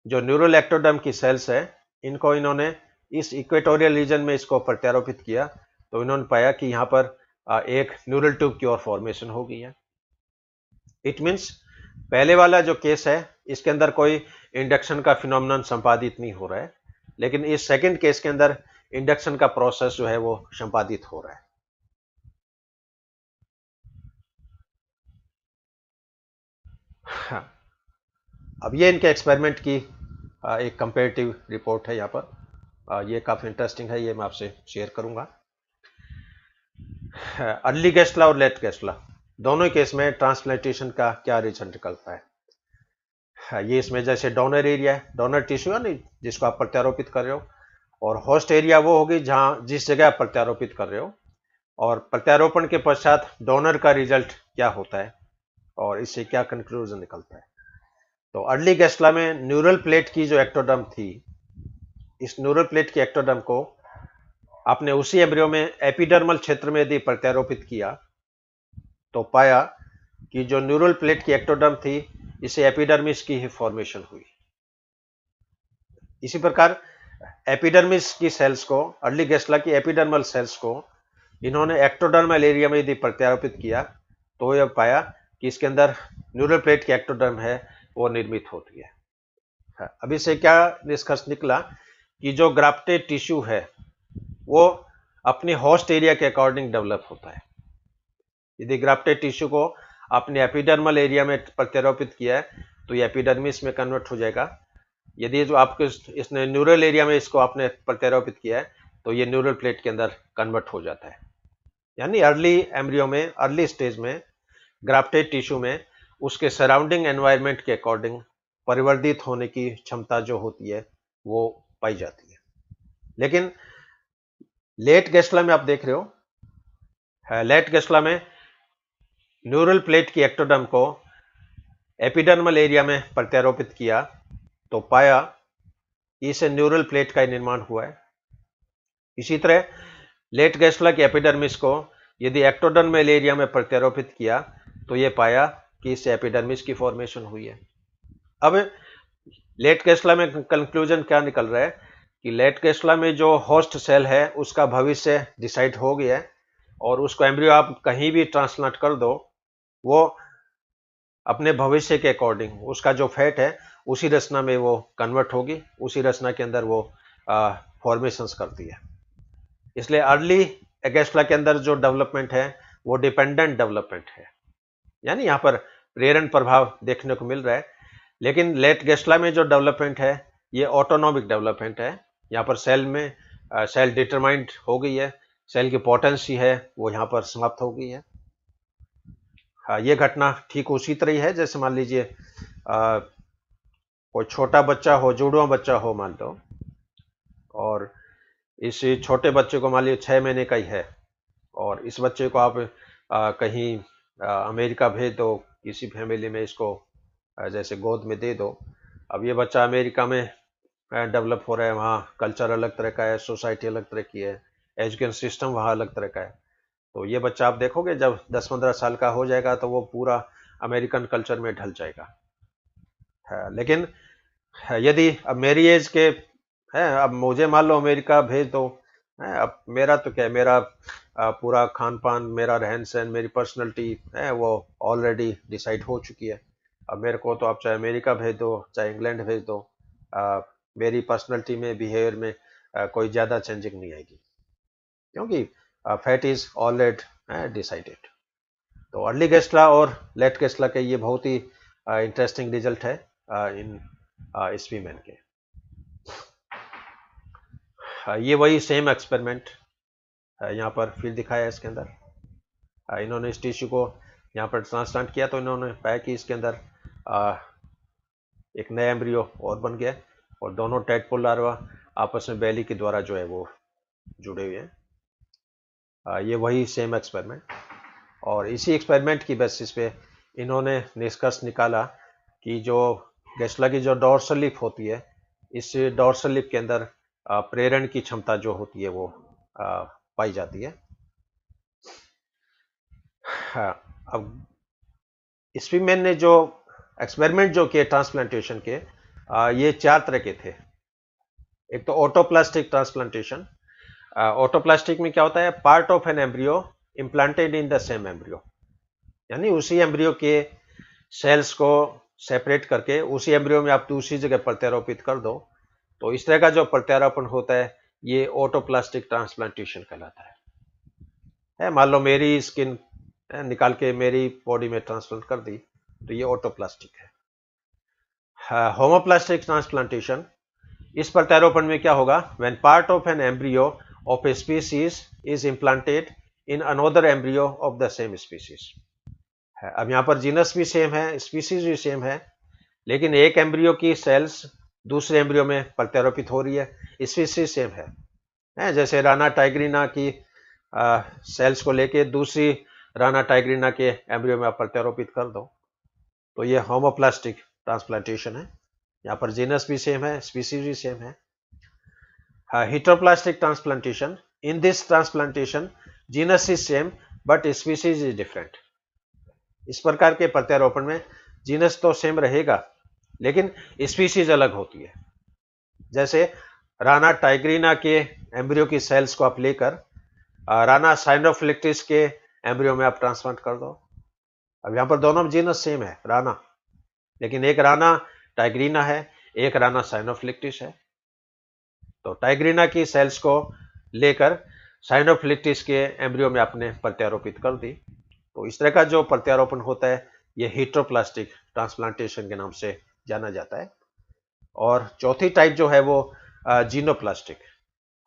जो न्यूरल एक्टोडर्म की सेल्स है इनको इन्होंने इस इक्वेटोरियल रीजन में इसको प्रत्यारोपित किया, तो इन्होंने पाया कि यहाँ पर एक न्यूरल ट्यूब की और फॉर्मेशन हो गई है। इट मीन्स पहले वाला जो केस है इसके अंदर कोई इंडक्शन का फिनोमिनन संपादित नहीं हो रहा है, लेकिन इस सेकंड केस के अंदर इंडक्शन का प्रोसेस जो है वो संपादित हो रहा है। हाँ, अब ये इनके एक्सपेरिमेंट की एक कंपेरेटिव रिपोर्ट है यहाँ पर। ये काफ़ी इंटरेस्टिंग है, ये मैं आपसे शेयर करूँगा। अर्ली गेस्ला और लेट गेस्ला दोनों केस में ट्रांसप्लांटेशन का क्या रिजल्ट निकलता है। ये इसमें जैसे डोनर एरिया है, डोनर टिश्यू है नहीं जिसको आप प्रत्यारोपित कर रहे हो, और होस्ट एरिया वो होगी जहाँ जिस जगह आप प्रत्यारोपित कर रहे हो, और प्रत्यारोपण के पश्चात डोनर का रिजल्ट क्या होता है और इससे क्या कंक्लूजन निकलता है। तो अर्ली गेस्ला में न्यूरल प्लेट की जो एक्टोडर्म थी, इस न्यूरल प्लेट की एक्टोडर्म को आपने उसी एम्ब्रियो में एपिडर्मल क्षेत्र में यदि प्रत्यारोपित किया तो पाया कि जो न्यूरल प्लेट की एक्टोडर्म थी, इसे एपिडर्मिस की ही फॉर्मेशन हुई। इसी प्रकार एपिडर्मिस की सेल्स को, अर्ली गेस्ला की एपिडर्मल सेल्स को इन्होंने एक्टोडर्मल एरिया में यदि प्रत्यारोपित किया तो यह पाया कि इसके अंदर न्यूरल प्लेट की एक्टोडर्म है वो निर्मित होती है। अब इससे क्या निष्कर्ष निकला कि जो ग्राफ्टेड टिश्यू है वो अपने होस्ट एरिया के अकॉर्डिंग डेवलप होता है। यदि ग्राफ्टेड टिश्यू को आपने एपिडर्मल एरिया में प्रत्यारोपित किया है तो ये एपिडर्मिस में कन्वर्ट हो जाएगा। यदि जो आपको इसने न्यूरल एरिया में इसको आपने प्रत्यारोपित किया है तो ये न्यूरल प्लेट के अंदर कन्वर्ट हो जाता है। यानी अर्ली एम्ब्रियो में, अर्ली स्टेज में ग्राफ्टेड टिश्यू में उसके सराउंडिंग एनवायरनमेंट के अकॉर्डिंग परिवर्तित होने की क्षमता जो होती है वो पाई जाती है। लेकिन लेट गेस्ला में आप देख रहे हो, लेट गेस्ला में न्यूरल प्लेट की एक्टोडर्म को एपिडर्मल एरिया में प्रत्यारोपित किया तो पाया कि इसे न्यूरल प्लेट का निर्माण हुआ है। इसी तरह लेट गेस्ला की एपिडर्मिस को यदि एक्टोडर्मल एरिया में प्रत्यारोपित किया तो यह पाया कि इससे एपिडर्मिस की फॉर्मेशन हुई है। अब लेट गेस्ला में कंक्लूजन क्या निकल रहा है कि लेट गेस्ला में जो होस्ट सेल है उसका भविष्य डिसाइड हो गया है और उसको एम्ब्रियो आप कहीं भी ट्रांसप्लांट कर दो, वो अपने भविष्य के अकॉर्डिंग उसका जो फैट है उसी रचना में वो कन्वर्ट होगी, उसी रचना के अंदर वो फॉर्मेशंस करती है। इसलिए अर्ली गेस्ला के अंदर जो डेवलपमेंट है वो डिपेंडेंट डेवलपमेंट है, यानी यहाँ पर प्रेरण प्रभाव देखने को मिल रहा है। लेकिन लेट गेस्ला में जो डेवलपमेंट है ये ऑटोनॉमिक डेवलपमेंट है। यहाँ पर सेल में सेल डिटरमाइंड हो गई है, सेल की पोटेंसी है वो यहाँ पर समाप्त हो गई है। ये घटना ठीक उसी तरह ही है जैसे मान लीजिए कोई छोटा बच्चा हो, जुड़वा बच्चा हो मान लो, और इस छोटे बच्चे को मान लीजिए 6 महीने का ही है और इस बच्चे को आप कहीं अमेरिका भेज दो, किसी फैमिली में इसको जैसे गोद में दे दो। अब ये बच्चा अमेरिका में डेवलप हो रहा है, वहाँ कल्चर अलग तरह का है, सोसाइटी अलग तरह की है, एजुकेशन सिस्टम वहाँ अलग तरह का है। तो ये बच्चा आप देखोगे जब 10-15 साल का हो जाएगा तो वो पूरा अमेरिकन कल्चर में ढल जाएगा। लेकिन यदि अब मेरी एज के है, अब मुझे मान लो अमेरिका भेज दो, है, अब मेरा तो क्या है, मेरा पूरा खान पान, मेरा रहन सहन, मेरी पर्सनैलिटी है वो ऑलरेडी डिसाइड हो चुकी है। अब मेरे को तो आप चाहे अमेरिका भेज दो चाहे इंग्लैंड भेज दो, मेरी पर्सनैलिटी में, बिहेवियर में कोई ज़्यादा चेंजिंग नहीं आएगी क्योंकि फैट इज ऑलरेडी डिसाइडेड। तो अर्ली गेस्ला और लेट गेस्ला के ये बहुत ही इंटरेस्टिंग रिजल्ट है इन स्पीमेन के। ये वही सेम एक्सपेरिमेंट यहाँ पर फिर दिखाया है इसके अंदर। इन्होंने इस टिश्यू को यहाँ पर ट्रांसप्लांट किया तो इन्होंने पाया कि इसके अंदर एक नया एम्ब्रियो और बन गया और दोनों टैडपोल लार्वा आपस में बैली के द्वारा जो है वो जुड़े हुए हैं। ये वही सेम एक्सपेरिमेंट, और इसी एक्सपेरिमेंट की बेसिस पे इन्होंने निष्कर्ष निकाला कि जो गेस्ला की जो डॉर्सल लिप होती है, इस डॉर्सल लिप के अंदर प्रेरण की क्षमता जो होती है वो पाई जाती है। हाँ, अब स्पीमेन ने जो एक्सपेरिमेंट जो किए ट्रांसप्लांटेशन के, ये 4 तरह के थे। एक तो ऑटोप्लास्टिक ट्रांसप्लांटेशन। ऑटोप्लास्टिक में क्या होता है, part of an embryo implanted in the same embryo, यानी उसी एम्ब्रियो के सेल्स को सेपरेट करके उसी एम्ब्रियो में आप दूसरी जगह प्रत्यारोपित कर दो। तो इस तरह का जो प्रत्यारोपण होता है ये ऑटोप्लास्टिक ट्रांसप्लांटेशन कहलाता है। मान लो मेरी स्किन निकाल के मेरी बॉडी में ट्रांसप्लांट कर दी तो ये ऑटोप्लास्टिक है। होमोप्लास्टिक ट्रांसप्लांटेशन, इस प्रत्यारोपण में क्या होगा, when part of an embryo of a species is implanted in another embryo of the same species. अब यहाँ पर जीनस भी सेम है, स्पीसीज भी सेम है, लेकिन एक एम्ब्रियो की सेल्स दूसरे एम्ब्रियो में प्रत्यारोपित हो रही है, स्पीसीज सेम है। जैसे राना टाइग्रीना की सेल्स को लेके दूसरी राना टाइग्रीना के एम्ब्रियो में आप प्रत्यारोपित कर दो, तो ये होमोप्लास्टिक ट्रांसप्लांटेशन है। यहाँ पर जीनस भी सेम है, स्पीसीज भी सेम है। Heteroplastic transplantation, in this transplantation genus is same but species is different. इस प्रकार के प्रत्यारोपण में जीनस तो सेम रहेगा लेकिन स्पीसीज अलग होती है। जैसे राना टाइग्रीना के एम्ब्रियो की सेल्स को आप लेकर राना साइनोफिलिक्टिस के एम्ब्रियो में आप ट्रांसप्लांट कर दो। अब यहाँ पर दोनों में जीनस सेम है राना, लेकिन एक राना टाइग्रीना है, एक राना साइनोफिलिक्टिस है। तो टाइग्रीना की सेल्स को लेकर साइनोफिलिक्टिस के एम्ब्रियो में आपने प्रत्यारोपित कर दी। तो इस तरह का जो प्रत्यारोपण होता है ये हेटेरोप्लास्टिक ट्रांसप्लांटेशन के नाम से जाना जाता है। और चौथी टाइप जो है वो जीनोप्लास्टिक।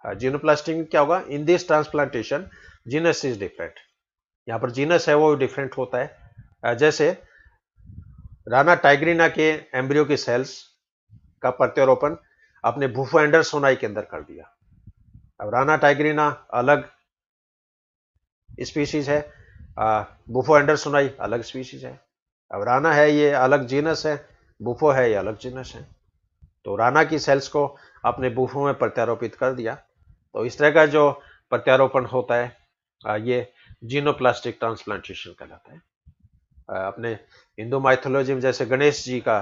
जीनोप्लास्टिक में क्या होगा, इन this transplantation genus is different. यहाँ पर जीनस है वो डिफरेंट होता है। जैसे राना टाइग्रीना के एम्ब्रियो की सेल्स का प्रत्यारोपण आपने बुफो एंडरसोनाई के अंदर कर दिया। अब राना टाइग्रीना अलग स्पीशीज है, बुफो एंडरसोनाई अलग स्पीशीज है। अब राना है ये अलग जीनस है, बुफो है ये अलग जीनस है। तो राना की सेल्स को आपने बुफो में प्रत्यारोपित कर दिया। तो इस तरह का जो प्रत्यारोपण होता है ये जीनोप्लास्टिक ट्रांसप्लांटेशन कहलाता है। अपने हिंदू माइथोलॉजी में जैसे गणेश जी का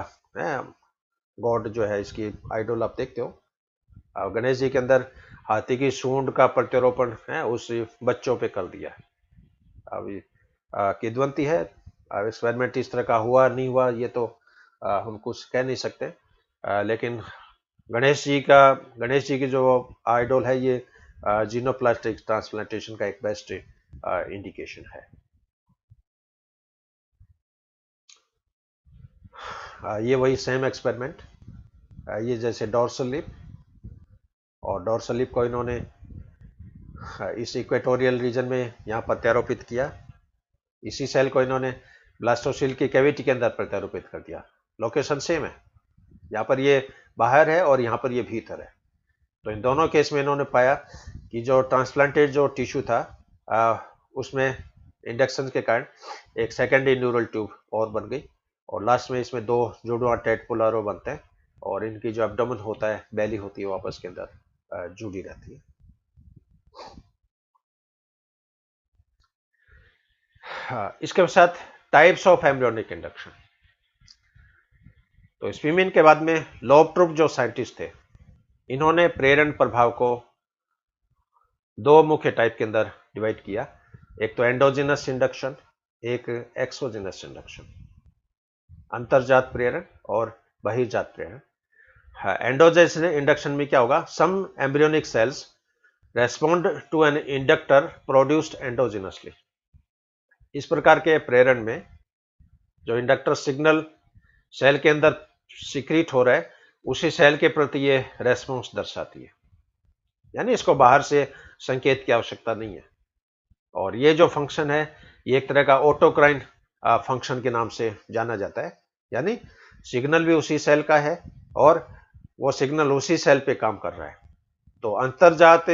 गॉड जो है, इसकी आइडल आप देखते हो, गणेश जी के अंदर हाथी की सूंड का प्रत्यारोपण है उस बच्चों पे कर दिया है। अभी किदवंती है, एक्सपेरिमेंट इस तरह का हुआ नहीं हुआ ये तो हम कुछ कह नहीं सकते, लेकिन गणेश जी की जो आइडल है ये जीनोप्लास्टिक ट्रांसप्लांटेशन का एक बेस्ट इंडिकेशन है। ये वही सेम एक्सपेरिमेंट, ये जैसे डॉर्सल लिप, और डॉर्सल लिप को इन्होंने इस इक्वेटोरियल रीजन में यहाँ प्रत्यारोपित किया। इसी सेल को इन्होंने ब्लास्टोसिल की कैविटी के अंदर प्रत्यारोपित कर दिया। लोकेशन सेम है, यहाँ पर ये बाहर है और यहाँ पर ये भीतर है। तो इन दोनों केस में इन्होंने पाया कि जो ट्रांसप्लांटेड जो टिश्यू था उसमें इंडक्शन के कारण एक सेकेंडरी न्यूरल ट्यूब और बन गई, और लास्ट में इसमें दो जुड़वा टेटपुलारो बनते हैं, और इनकी जो एब्डोमेन होता है, बेली होती है, वो आपस के अंदर जुड़ी रहती है। इसके साथ टाइप्स ऑफ एम्ब्रियोनिक इंडक्शन। तो स्पीमिन के बाद में लॉबट्रुप जो साइंटिस्ट थे, इन्होंने प्रेरण प्रभाव को दो मुख्य टाइप के अंदर डिवाइड किया। एक तो एंडोजिनस इंडक्शन, एक एक्सोजिनस इंडक्शन, अंतर्जात प्रेरण और बहिर्जात प्रेरण। एंडोजिनस इंडक्शन में क्या होगा, some embryonic cells respond to an inductor produced endogenously. इस प्रकार के प्रेरण में जो इंडक्टर सिग्नल सेल के अंदर सिक्रीट हो रहा है, उसी सेल के प्रति ये रेस्पॉन्स दर्शाती है, यानी इसको बाहर से संकेत की आवश्यकता नहीं है। और ये जो फंक्शन है ये एक तरह का ऑटोक्राइन फंक्शन के नाम से जाना जाता है, यानी सिग्नल भी उसी सेल का है और वो सिग्नल उसी सेल पे काम कर रहा है। तो अंतर्जात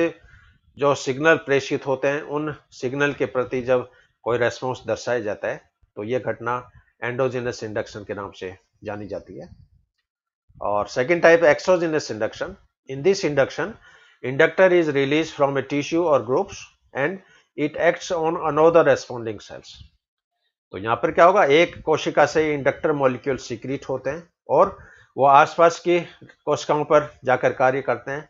जो सिग्नल प्रेषित होते हैं, उन सिग्नल के प्रति जब कोई रेस्पॉन्स दर्शाया जाता है तो ये घटना एंडोजिनस इंडक्शन के नाम से जानी जाती है। और second type exogenous induction. In this induction inductor is release from a tissue और groups and it acts on another responding cells. तो यहाँ पर क्या होगा, एक कोशिका से इंडक्टर मॉलिक्यूल सिक्रीट होते हैं और वो आसपास की कोशिकाओं पर जाकर कार्य करते हैं,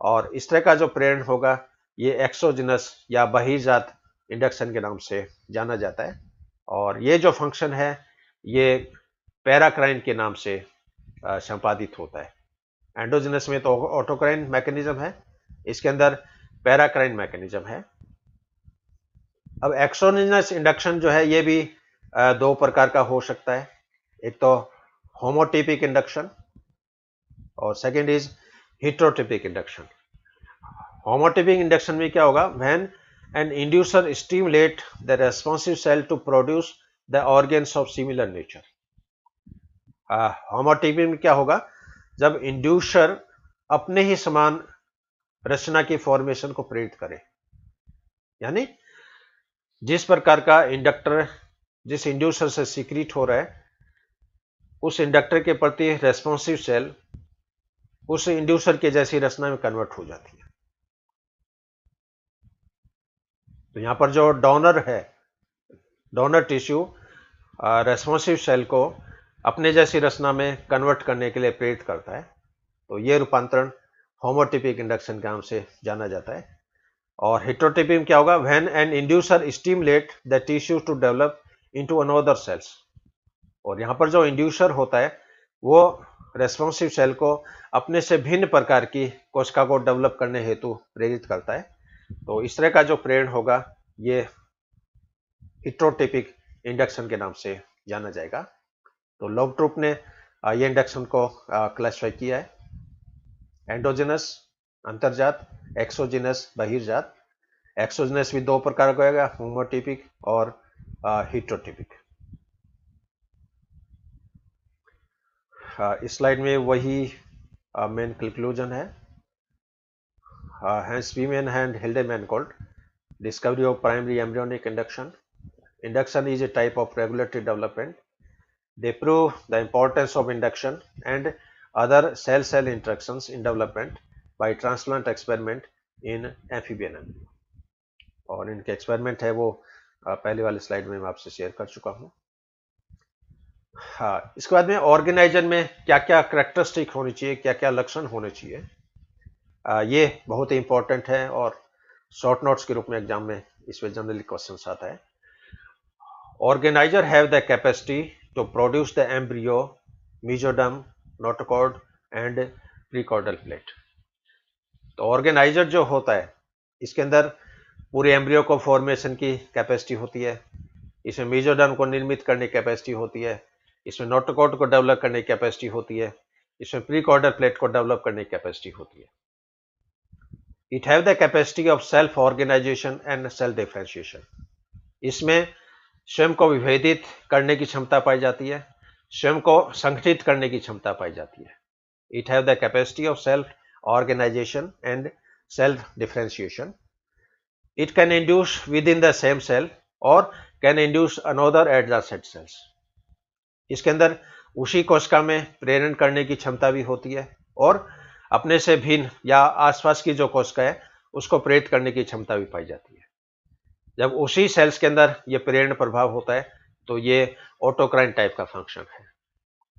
और इस तरह का जो प्रेरण होगा ये एक्सोजिनस या बहिर्जात इंडक्शन के नाम से जाना जाता है। और ये जो फंक्शन है ये पैराक्राइन के नाम से संपादित होता है। एंडोजिनस में तो ऑटोक्राइन मैकेनिज्म है, इसके अंदर पैराक्राइन मैकेनिज्म है। अब एक्सोजिनस इंडक्शन जो है ये भी दो प्रकार का हो सकता है। एक तो होमोटिपिक इंडक्शन और second is heterotypic induction. Homotypic induction में क्या होगा, when an inducer stimulate the responsive cell to produce the organs of similar nature. Homotypic में क्या होगा, जब इंड्यूसर अपने ही समान रचना की फॉर्मेशन को प्रेरित करे। यानी जिस प्रकार का इंडक्टर जिस इंड्यूसर से सीक्रेट हो रहा है, उस इंडक्टर के प्रति रेस्पॉन्सिव सेल उस इंड्यूसर के जैसी रचना में कन्वर्ट हो जाती है। तो यहां पर जो डोनर है, डोनर टिश्यू रेस्पॉन्सिव सेल को अपने जैसी रचना में कन्वर्ट करने के लिए प्रेरित करता है। तो यह रूपांतरण होमोटिपिक इंडक्शन के नाम से जाना जाता है। और हेटेरोटिपिक में क्या होगा? When an inducer stimulate the tissue to develop into another cells. और यहां पर जो इंड्यूसर होता है वो रेस्पॉन्सिव सेल को अपने से भिन्न प्रकार की कोशिका को डेवलप करने हेतु प्रेरित करता है। तो इस तरह का जो प्रेरण होगा ये हेटेरोटिपिक इंडक्शन के नाम से जाना जाएगा। तो लोगट्रुप ने ये इंडक्शन को क्लासिफाई किया है, एंडोजेनस अंतर्जात, एक्सोजेनस बहिर्जात। एक्सोजेनस भी दो प्रकार का होगा, होमोटिपिक और हेटेरोटिपिक। इस स्लाइड में वही मेन कंक्लूजन है। Hence Beeman and Hildebrandt called discovery of primary embryonic induction. Induction is a type of regulatory development. They prove the importance of induction and other cell-cell interactions in development by transplant experiment in amphibian embryo. और इनके experiment है वो पहले वाले slide में मैं आपसे share कर चुका हूँ। हाँ, इसके बाद में ऑर्गेनाइजर में क्या क्या करेक्टरिस्टिक होनी चाहिए, क्या क्या लक्षण होने चाहिए, ये बहुत ही इंपॉर्टेंट है और शॉर्ट नोट्स के रूप में एग्जाम में इसमें जनरली क्वेश्चन आता है। Organizer have the capacity to produce the embryo, mesoderm, notochord and prechordal plate. तो ऑर्गेनाइजर जो होता है इसके अंदर पूरे एम्ब्रियो को फॉर्मेशन की कैपेसिटी होती है, इसमें मेसोडर्म को निर्मित करने की कैपेसिटी होती है, इसमें नोटोकॉर्ड को डेवलप करने की कैपेसिटी होती है, इसमें प्रीकॉर्डल प्लेट को डेवलप करने की कैपेसिटी होती है। It have the capacity of self organization and self differentiation. इसमें स्वयं को विभेदित करने की क्षमता पाई जाती है, स्वयं को संगठित करने की क्षमता पाई जाती है। It have the capacity of self organization and self differentiation. It can induce within the same cell or can induce another adjacent cells. इसके अंदर उसी कोशिका में प्रेरण करने की क्षमता भी होती है और अपने से भिन्न या आसपास की जो कोशिका है उसको प्रेरित करने की क्षमता भी पाई जाती है। जब उसी सेल्स के अंदर ये प्रेरण प्रभाव होता है तो ये ऑटोक्राइन टाइप का फंक्शन है,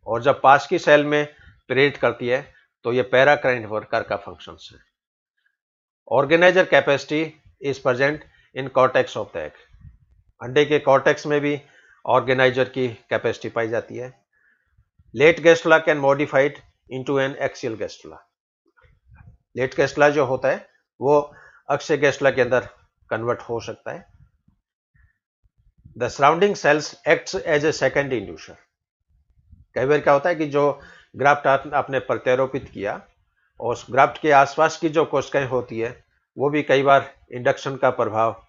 और जब पास की सेल में प्रेरित करती है तो ये पैराक्राइन प्रकार का फंक्शन है। Organiser capacity is present in cortex of the egg. अंडे के कॉर्टेक्स में भी ऑर्गेनाइजर की कैपेसिटी पाई जाती है। Late gastrula can modified into an axial gastrula. Late gastrula जो होता है वो अक्षय गैस्ट्रुला के अंदर कन्वर्ट हो सकता है। The surrounding cells acts as a second inducer. कई बार क्या होता है कि जो ग्राफ्ट आपने प्रत्यारोपित किया और उस ग्राफ्ट के आसपास की जो कोशिकाएं होती है वो भी कई बार इंडक्शन का प्रभाव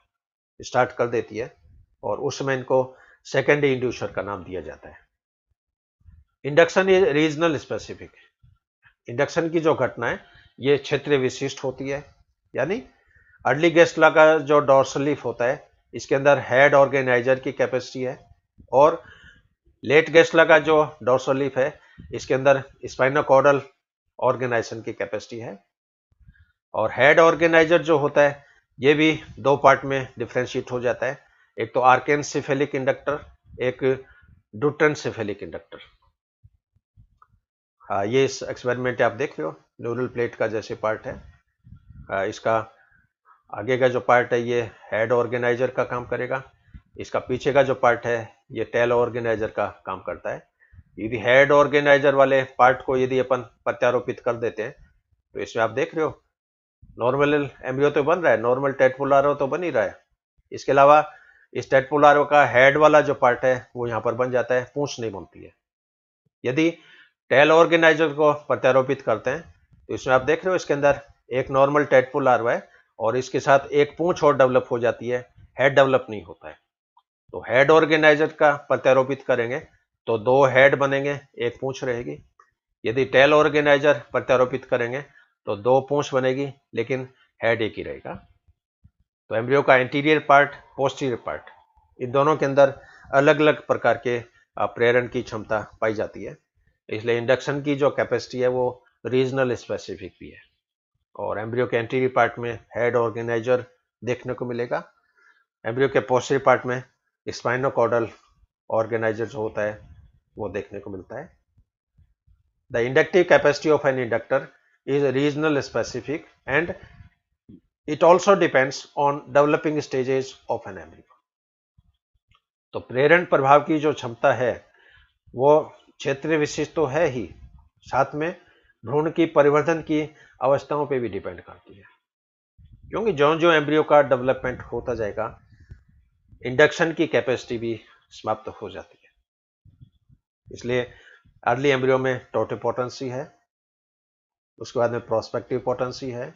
स्टार्ट कर देती है और उस समय इनको सेकेंडरी इंड्यूसर का नाम दिया जाता है। Induction is regional specific. Induction की जो घटना है ये क्षेत्र विशिष्ट होती है, यानी अर्ली गैस्ट्रुला का जो डॉर्सल लीफ होता है इसके अंदर हेड ऑर्गेनाइजर की कैपेसिटी है और लेट गैस्ट्रुला का जो डॉर्सल लीफ है इसके अंदर स्पाइनोकॉर्डल ऑर्गेनाइजेशन की कैपेसिटी है। और हेड ऑर्गेनाइजर जो होता है ये भी दो पार्ट में डिफ्रेंशिएट हो जाता है, एक तो आर्केनसेफेलिक इंडक्टर, एक ड्यूटेनसेफेलिक इंडक्टर। ये इस एक्सपेरिमेंट आप देख रहे हो, न्यूरल प्लेट का जैसे पार्ट है। इसका आगे का जो पार्ट है ये हेड ऑर्गेनाइजर का काम करेगा, इसका पीछे का जो पार्ट है ये टेल ऑर्गेनाइजर का काम करता है। यदि हेड ऑर्गेनाइजर वाले पार्ट को यदि अपन प्रत्यारोपित कर देते हैं तो इसमें आप देख रहे हो नॉर्मल एम्ब्रियो तो बन रहा है, नॉर्मल टेटपुलारो तो बन ही रहा है। इसके अलावा इस टेटपुलारो का हेड वाला जो पार्ट है वो यहाँ पर बन जाता है, पूंछ नहीं बनती है। यदि टेल ऑर्गेनाइजर को प्रत्यारोपित करते हैं तो इसमें आप देख रहे हो इसके अंदर एक नॉर्मल टेटपुल लार्वा है और इसके साथ एक पूंछ और डेवलप हो जाती है, हेड डेवलप नहीं होता है। तो हेड ऑर्गेनाइजर का प्रत्यारोपित करेंगे तो दो हेड बनेंगे, एक पूंछ रहेगी। यदि टेल ऑर्गेनाइजर प्रत्यारोपित करेंगे तो दो पूंछ बनेगी लेकिन हेड एक ही रहेगा। तो एम्ब्रियो का एंटीरियर पार्ट, पोस्टीरियर पार्ट, इन दोनों के अंदर अलग अलग प्रकार के प्रेरण की क्षमता पाई जाती है। इसलिए इंडक्शन की जो कैपेसिटी है वो रीजनल स्पेसिफिक भी है। और एम्ब्रियो के एंटीरियर पार्ट में हेड ऑर्गेनाइजर देखने को मिलेगा। एम्ब्रियो के पोस्टीरियर पार्ट में स्पाइनोकॉर्डल ऑर्गेनाइजर जो होता है वो देखने को मिलता है। The inductive capacity of an inductor is regional specific and it also depends on developing stages of an embryo. तो प्रेरण प्रभाव की जो क्षमता है वो क्षेत्रीय विशिष्ट तो है ही, साथ में भ्रूण की परिवर्धन की अवस्थाओं पे भी डिपेंड करती है। क्योंकि जो जो एम्ब्रियो का डेवलपमेंट होता जाएगा, इंडक्शन की कैपेसिटी भी समाप्त हो जाती है। इसलिए अर्ली एम्ब्रियो में टोटिपोटेंसी है, उसके बाद में प्रोस्पेक्टिव पोटेंसी है,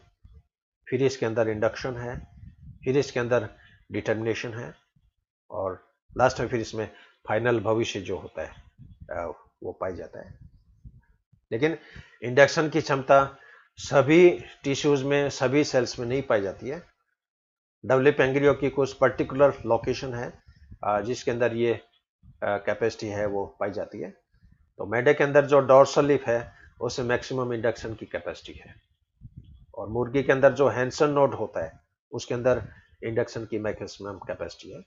फिर इसके अंदर इंडक्शन है, फिर इसके अंदर डिटर्मिनेशन है, और लास्ट में फिर इसमें फाइनल भविष्य जो होता है वो पाई जाता है। लेकिन इंडक्शन की क्षमता सभी टिश्यूज में, सभी सेल्स में नहीं पाई जाती है। डेवलप एम्ब्रियो की कुछ पर्टिकुलर लोकेशन है जिसके अंदर ये कैपेसिटी है वो पाई जाती है। तो मैडे के अंदर जो डॉर्सल लिप है उसमें मैक्सिमम इंडक्शन की कैपेसिटी है, और मुर्गी के अंदर जो हैंसन नोड होता है उसके अंदर इंडक्शन की मैक्सिमम कैपेसिटी है।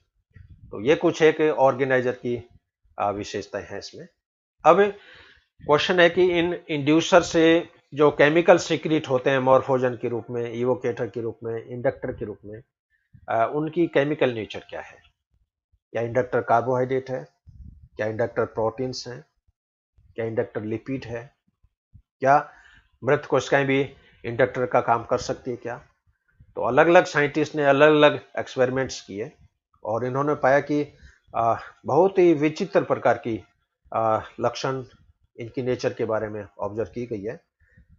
तो ये कुछ एक ऑर्गेनाइजर की विशेषताएं हैं इसमें। अब क्वेश्चन है कि इन इंड्यूसर से जो केमिकल सीक्रेट होते हैं मॉर्फोजन के रूप में, इवोकेटर के रूप में, इंडक्टर के रूप में, उनकी केमिकल नेचर क्या है? क्या इंडक्टर कार्बोहाइड्रेट है? क्या इंडक्टर प्रोटीन्स हैं? क्या इंडक्टर लिपिड है? क्या मृत कोशिकाएं भी इंडक्टर का काम कर सकती है क्या? तो अलग अलग साइंटिस्ट ने अलग अलग एक्सपेरिमेंट्स किए और इन्होंने पाया कि बहुत ही विचित्र प्रकार की लक्षण इनकी नेचर के बारे में ऑब्जर्व की गई है।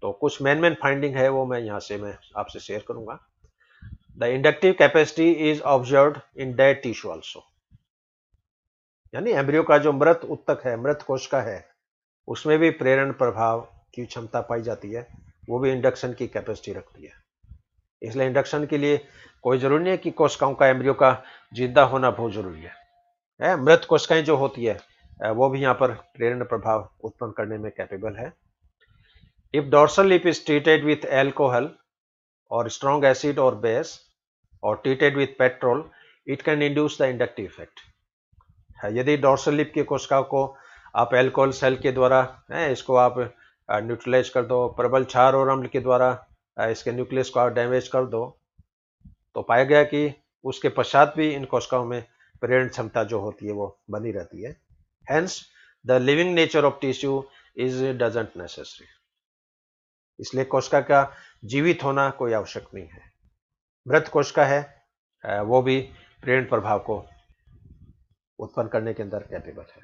तो कुछ मेन फाइंडिंग है वो मैं आपसे शेयर करूंगा। The inductive capacity is observed in dead tissue also, यानी एम्ब्रियो का जो मृत उत्तक है, मृत कोशिका है, उसमें भी प्रेरण प्रभाव की क्षमता पाई जाती है, वो भी इंडक्शन की कैपेसिटी रखती है। इसलिए इंडक्शन के लिए कोई जरूरी नहीं है कि कोशिकाओं का, एम्ब्रियो का जिंदा होना बहुत जरूरी है। मृत कोशिकाएं जो होती है वो भी यहाँ पर प्रेरण प्रभाव उत्पन्न करने में कैपेबल है। If dorsal lip is treated with alcohol और स्ट्रॉन्ग एसिड और बेस और treated with petrol, it can induce the inductive effect. यदि डॉर्सल लिप की कोशिकाओं को आप एल्कोहल सेल के द्वारा इसको आप न्यूट्रलाइज कर दो, प्रबल क्षार और अम्ल के द्वारा इसके न्यूक्लियस को आप डैमेज कर दो, तो पाया गया कि उसके पश्चात भी इन कोशिकाओं में प्रेरण क्षमता जो होती है वो बनी रहती है। Hence the living nature of tissue is doesn't necessary. इसलिए कोशिका का जीवित होना कोई आवश्यक नहीं है। मृत कोशिका है वो भी प्रेरण प्रभाव को उत्पन्न करने के अंदर कैपेबल है।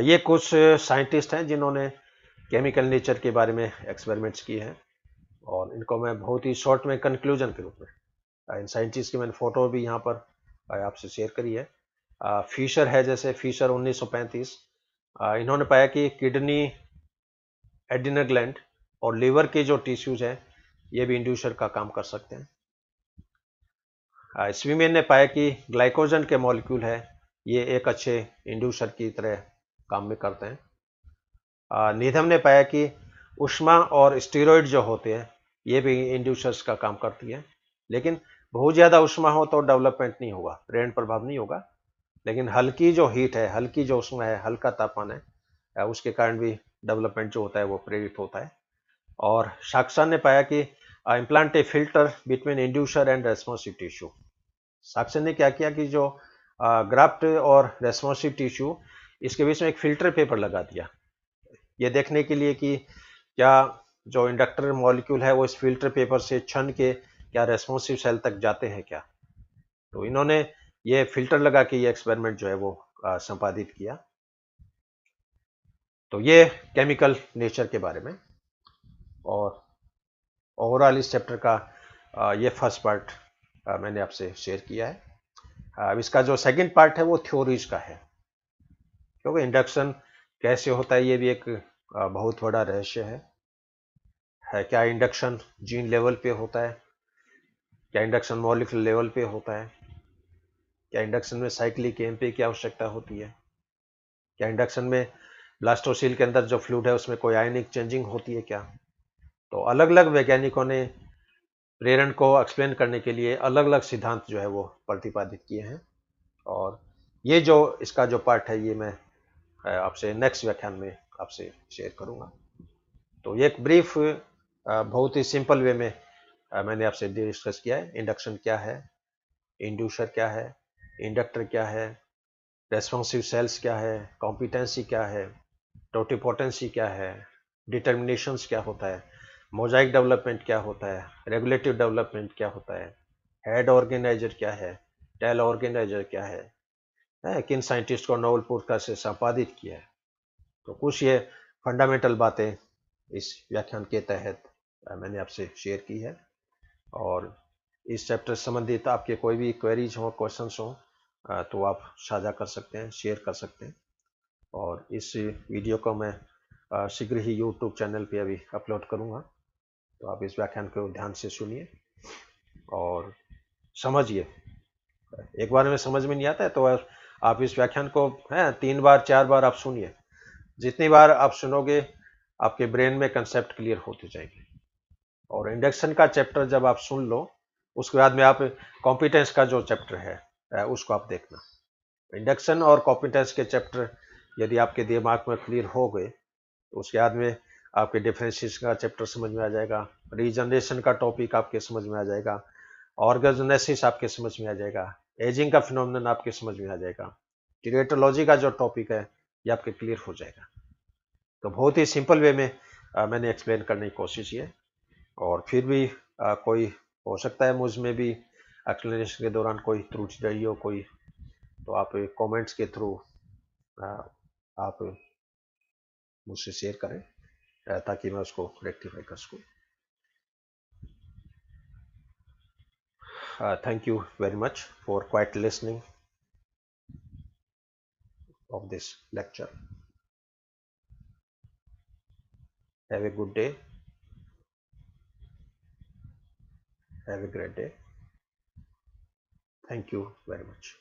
ये कुछ साइंटिस्ट हैं जिन्होंने केमिकल नेचर के बारे में एक्सपेरिमेंट्स किए हैं, और इनको मैं बहुत ही शॉर्ट में कंक्लूजन के रूप में इन साइंटिस्ट की मैंने फोटो भी यहाँ पर आपसे शेयर करी है। फिशर है, जैसे फिशर 1935, इन्होंने पाया कि किडनी, एडिनल ग्लैंड और लीवर के जो टिश्यूज हैं ये भी इंड्यूसर का काम कर सकते हैं। स्वीमेन ने पाया कि ग्लाइकोजन के मॉलिक्यूल है ये एक अच्छे इंड्यूसर की तरह काम में करते हैं। नीधम ने पाया कि उष्मा और स्टीरॉयड जो होते हैं ये भी इंड्यूसर्स का काम करती है, लेकिन बहुत ज़्यादा उष्मा हो तो डेवलपमेंट नहीं होगा, प्रेरण प्रभाव नहीं होगा। लेकिन हल्की जो हीट है, हल्की जो उष्मा है, हल्का तापमान है, उसके कारण भी डेवलपमेंट जो होता है वो प्रेरित होता है। और साक्सन ने पाया कि implant a filter between inducer and responsive tissue. Saxen ने क्या किया कि जो ग्राफ्ट और रेस्पॉन्सिव टिश्यू, इसके बीच में एक फिल्टर पेपर लगा दिया, ये देखने के लिए कि क्या जो इंडक्टर मॉलिक्यूल है वो इस फिल्टर पेपर से छन के क्या रेस्पॉन्सिव सेल तक जाते हैं क्या। तो इन्होंने ये फिल्टर लगा के ये एक्सपेरिमेंट जो है वो संपादित किया। तो ये केमिकल नेचर के बारे में, और ओवरऑल इस चैप्टर का ये फर्स्ट पार्ट मैंने आपसे शेयर किया है। अब इसका जो सेकंड पार्ट है वो थ्योरीज का है, क्योंकि इंडक्शन कैसे होता है ये भी एक बहुत बड़ा रहस्य है। क्या इंडक्शन जीन लेवल पे होता है? क्या इंडक्शन मॉलिक्यूलर लेवल पे होता है? क्या इंडक्शन में साइक्लिक ईएमपी की आवश्यकता होती है? क्या इंडक्शन में ब्लास्टोसील के अंदर जो फ्लूइड है उसमें कोई आयनिक चेंजिंग होती है क्या? तो अलग अलग वैज्ञानिकों ने प्रेरण को एक्सप्लेन करने के लिए अलग अलग सिद्धांत जो है वो प्रतिपादित किए हैं। और ये जो इसका जो पार्ट है ये मैं आपसे नेक्स्ट व्याख्यान में आपसे शेयर करूंगा। तो ये एक ब्रीफ बहुत ही सिंपल वे में मैंने आपसे डिस्कस किया है। इंडक्शन क्या है, इंड्यूसर क्या है, इंडक्टर क्या है, रेस्पॉन्सिव सेल्स क्या है, कॉम्पिटेंसी क्या है, टोटिपोटेंसी क्या है, डिटर्मिनेशंस क्या होता है, मोजाइक डेवलपमेंट क्या होता है, रेगुलेटिव डेवलपमेंट क्या होता है, हेड ऑर्गेनाइजर क्या है, टेल ऑर्गेनाइजर क्या है, किन साइंटिस्ट को नोबेल पुरस्कार से संपादित किया है। तो कुछ ये फंडामेंटल बातें इस व्याख्यान के तहत मैंने आपसे शेयर की है। और इस चैप्टर से संबंधित आपके कोई भी क्वेरीज हो, क्वेश्चंस हो तो आप साझा कर सकते हैं, शेयर कर सकते हैं। और इस वीडियो को मैं शीघ्र ही यूट्यूब चैनल पे अभी अपलोड करूंगा। तो आप इस व्याख्यान को ध्यान से सुनिए और समझिए। एक बार में समझ में नहीं आता है तो आप इस व्याख्यान को 3 बार 4 बार आप सुनिए। जितनी बार आप सुनोगे आपके ब्रेन में कंसेप्ट क्लियर होते जाएंगे। और इंडक्शन का चैप्टर जब आप सुन लो उसके बाद में आप कॉम्पिटेंस का जो चैप्टर है उसको आप देखना। इंडक्शन और कॉम्पिटेंस के चैप्टर यदि आपके दिमाग में क्लियर हो गए तो उसके बाद में आपके डिफरेंशिएशन का चैप्टर समझ में आ जाएगा, रीजनरेशन का टॉपिक आपके समझ में आ जाएगा, ऑर्गेजोनेसिस आपके समझ में आ जाएगा, एजिंग का फिनोमेनन आपके समझ में आ जाएगा, टीरेटोलॉजी का जो टॉपिक है ये आपके क्लियर हो जाएगा। तो बहुत ही सिंपल वे में मैंने एक्सप्लेन करने की कोशिश की है। और फिर भी कोई हो सकता है मुझ में भी एक्सप्लेनेशन के दौरान कोई त्रुटि रही हो कोई, तो आप कमेंट्स के थ्रू आप मुझसे शेयर करें ताकि मैं उसको रेक्टिफाई कर सकूँ। Thank you very much for quiet listening of this lecture. Have a good day. Have a great day. Thank you very much.